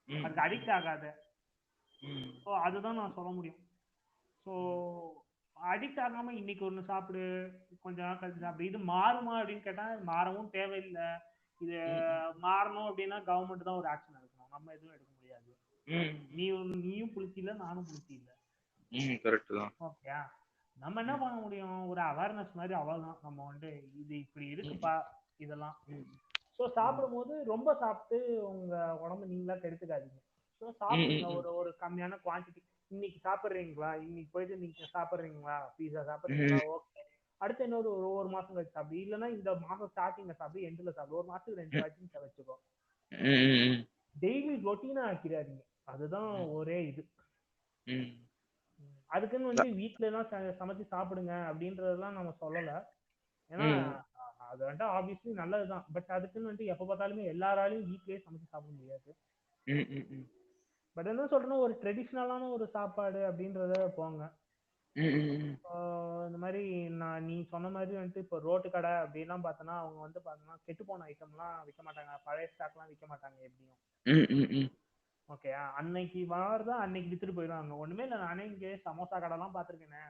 அதுக்கு அடிக்ட் ஆகாத. ஸோ அதுதான் நான் சொல்ல முடியும். ஸோ அடிக்ட் ஆகாம இன்னைக்கு ஒண்ணு சாப்பிடு, கொஞ்ச நாள் கழிச்சு சாப்பிடு. இது மாறுமா அப்படின்னு கேட்டா மாறவும் தேவையில்லை. இது மாறணும் அப்படின்னா கவர்மெண்ட் தான் ஒரு ஆக்ஷன் எடுக்கணும், நம்ம எதுவும் எடுக்க முடியாது. நீயும் புளிச்சி இல்ல, நானும் புளிச்சி இல்ல. கரெக்ட் தான். ஓகே, நம்ம என்ன பண்ண முடியும், ஒரு அவேர்னஸ் மாதிரி அவ்வளவுதான். நம்ம வந்து இது இப்படி இருக்குப்பா இதெல்லாம். ஸோ சாப்பிடும் போது ரொம்ப சாப்பிட்டு உங்க உடம்பு நீங்களா கெடுத்துக்காதீங்க. ஸோ சாப்பிடுங்க ஒரு கம்மியான குவான்டிட்டி. இன்னைக்கு சாப்பிட்றீங்களா, இன்னைக்கு போயிட்டு நீங்க சாப்பிட்றீங்களா, பீஸா சாப்பிட்றீங்களா, ஓகே. அடுத்து இன்னொரு ஒரு மாசம் கழிச்சு சாப்பிடு, இல்லைன்னா இந்த மாசம் ஸ்டார்டிங்ல சாப்பிடு, எண்ட்ல சாப்பிடு. ஒரு மாசத்துக்கு 2 வாட்டி வச்சுக்கோ. டெய்லி ரொட்டீனா ஆக்கிடாதீங்க, அதுதான் ஒரே இது. அதுக்குன்னு வந்து வீட்டுல எல்லாம் சமைச்சு சாப்பிடுங்க அப்படின்றதெல்லாம் நம்ம சொல்லல. ஏன்னா அது வந்து ஆப்வியஸ்லி நல்லதுதான். பட் அதுக்குன்னு வந்து எப்ப பார்த்தாலுமே எல்லாராலையும் வீட்லயே சமைச்சு சாப்பிட முடியாது. பட் என்ன சொல்றேன்னா, ஒரு ட்ரெடிஷ்னலான ஒரு சாப்பாடு அப்படின்றத போங்க. இந்த மாதிரி நீ சொன்ன மாதிரி வந்துட்டு இப்போ ரோட்டு கடை அப்படின்லாம் பார்த்தோன்னா அவங்க வந்து பார்த்தோன்னா கெட்டு போன ஐட்டம்லாம் விற்க மாட்டாங்க, பழைய ஸ்டாக்லாம் விற்க மாட்டாங்க எப்படியும். ஓகே, அன்னைக்கு வாரதான் அன்னைக்கு வித்துட்டு போயிடுவாங்க. ஒண்ணுமே இல்லை, நானே இங்கே சமோசா கடைலாம் பார்த்துருக்கேனே,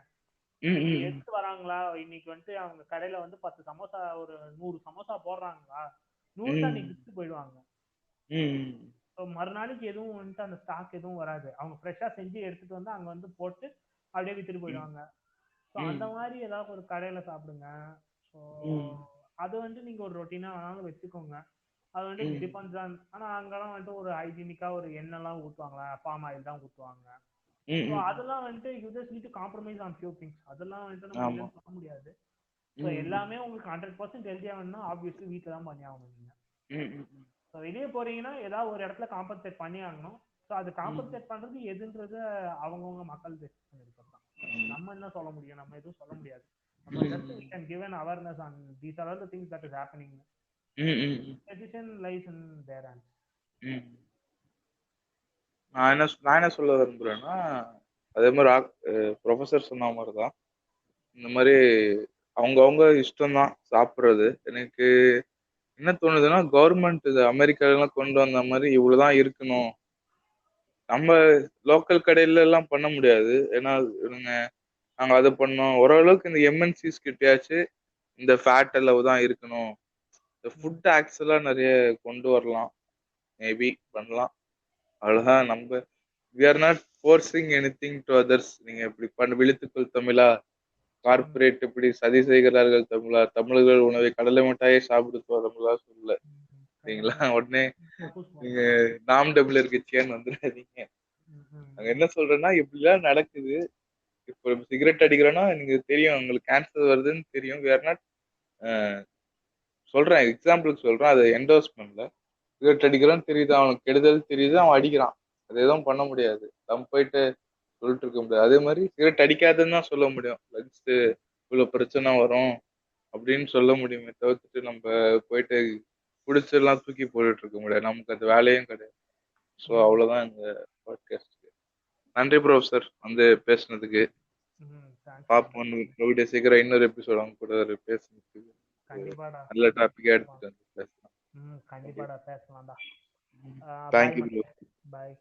எடுத்து வராங்களா இன்னைக்கு வந்துட்டு அவங்க கடையில வந்து 10 சமோசா ஒரு 100 சமோசா போடுறாங்களா, 100 அன்னைக்கு வித்துட்டு போயிடுவாங்க. மறுநாளைக்கு எதுவும் வந்துட்டு அந்த ஸ்டாக் எதுவும் வராது, அவங்க ஃப்ரெஷ்ஷா செஞ்சு எடுத்துட்டு வந்து அங்க வந்து போட்டு அப்படியே வித்துட்டு போயிடுவாங்க. ஸோ அந்த மாதிரி ஏதாவது ஒரு கடையில சாப்பிடுங்க. ஸோ அது வந்து நீங்க ஒரு ரொட்டீனா வேணாலும் வச்சுக்கோங்க. அது வந்து டிபெண்ட்ஸ் ஆன். ஆனா அங்கெல்லாம் வந்துட்டு ஒரு ஹைஜீனிக்கா ஒரு எண்ணெய்லாம் ஊற்றுவாங்களா, பாம் ஆயில் தான் ஊற்றுவாங்க. ஸோ அதெல்லாம் வந்துட்டு you just need to compromise on few things. அதெல்லாம் வந்துட்டு நம்ம இல்லைன்னு சொல்ல முடியாது. ஸோ எல்லாமே உங்களுக்கு 100% ஹெல்த்தியா வேணும்னா ஆப்வியஸ்லி வீட்டில் தான் பண்ணி ஆகணும் நீங்க. ஸோ வெளியே போறீங்கன்னா ஏதாவது ஒரு இடத்துல காம்பன்சேட் பண்ணி ஆகணும். ஸோ அது காம்பன்சேட் பண்றது எதுன்றத அவங்கவுங்க மக்கள் டெசிஷன் எடுக்கிறது தான். நம்ம என்ன சொல்ல முடியும், நம்ம எதுவும் சொல்ல முடியாது. நம்ம just we can give an awareness on these are all the things that is happening. Decision lies in their hands. நான் என்ன சொல்ல விரும்புறேன்னா, அதே மாதிரி ப்ரொஃபஸர் சொன்ன மாதிரி தான், இந்த மாதிரி அவங்கவுங்க இஷ்டம்தான் சாப்பிட்றது. எனக்கு என்ன தோணுதுன்னா, கவர்மெண்ட் இது அமெரிக்காலாம் கொண்டு வந்த மாதிரி இவ்வளவுதான் இருக்கணும், நம்ம லோக்கல் கடையில எல்லாம் பண்ண முடியாது. ஏன்னா இவங்க நாங்க அதை பண்ணோம், ஓரளவுக்கு இந்த எம்என்சிஸ் கிட்டயாச்சு இந்த ஃபேட் அளவு தான் இருக்கணும், இந்த ஃபுட் ஆக்ட்ஸ் எல்லாம் நிறைய கொண்டு வரலாம், மேபி பண்ணலாம். அவ்வளவுதான். நம்ம we are not forcing anything to others. நீங்க இப்படி விழித்துக்கொள் தமிழா, கார்பரேட் இப்படி சதி செய்கிறார்கள் தமிழா, தமிழர்கள் உணவை கடலை மிட்டாயே சாப்பிடு தமிழா சொல்லல சரிங்களா. உடனே நீங்க நாம் டபுள் கட்சியான்னு வந்துடாதீங்க. நாங்க என்ன சொல்றேன்னா, இப்படிலாம் நடக்குது. இப்போ சிகரெட் அடிக்கிறோன்னா நீங்க தெரியும் உங்களுக்கு கேன்சர் வருதுன்னு தெரியும். we are not சொல்றேன், எக்ஸாம்பிளுக்கு சொல்றேன், அது என்டோர்ஸ்மெண்ட்ல. சிகரெட் அடிக்கிறான்னு தெரியுது, அவனுக்கு கெடுதல் தெரியுது, அவன் அடிக்கிறான், அது எதுவும் பண்ண முடியாது, நம்ம போயிட்டு சொல்லிட்டு இருக்க முடியாது. அதே மாதிரி சிகரெட் அடிக்காதுன்னு தான் சொல்ல முடியும், லங்ஸ் இவ்வளவு பிரச்சனை வரும் அப்படின்னு சொல்ல முடியுமே தவிர்த்துட்டு நம்ம போயிட்டு குடிச்செல்லாம் தூக்கி போட்டுட்டு இருக்க முடியாது, நமக்கு அது வேலையும் கிடையாது. ஸோ அவ்வளவுதான் இந்த பாட்காஸ்ட். நன்றி ப்ரொஃபசர் வந்து பேசுனதுக்கு. பாப்போம் கூடிய சீக்கிரம் இன்னொரு எபிசோட் அவங்க கூட பேசுனதுக்கு நல்ல டாபிக்கா எடுத்துட்டு வந்து பேசலாம். கண்டிப்பாடா பேசலாம்டா. Thank you bro. பாய்.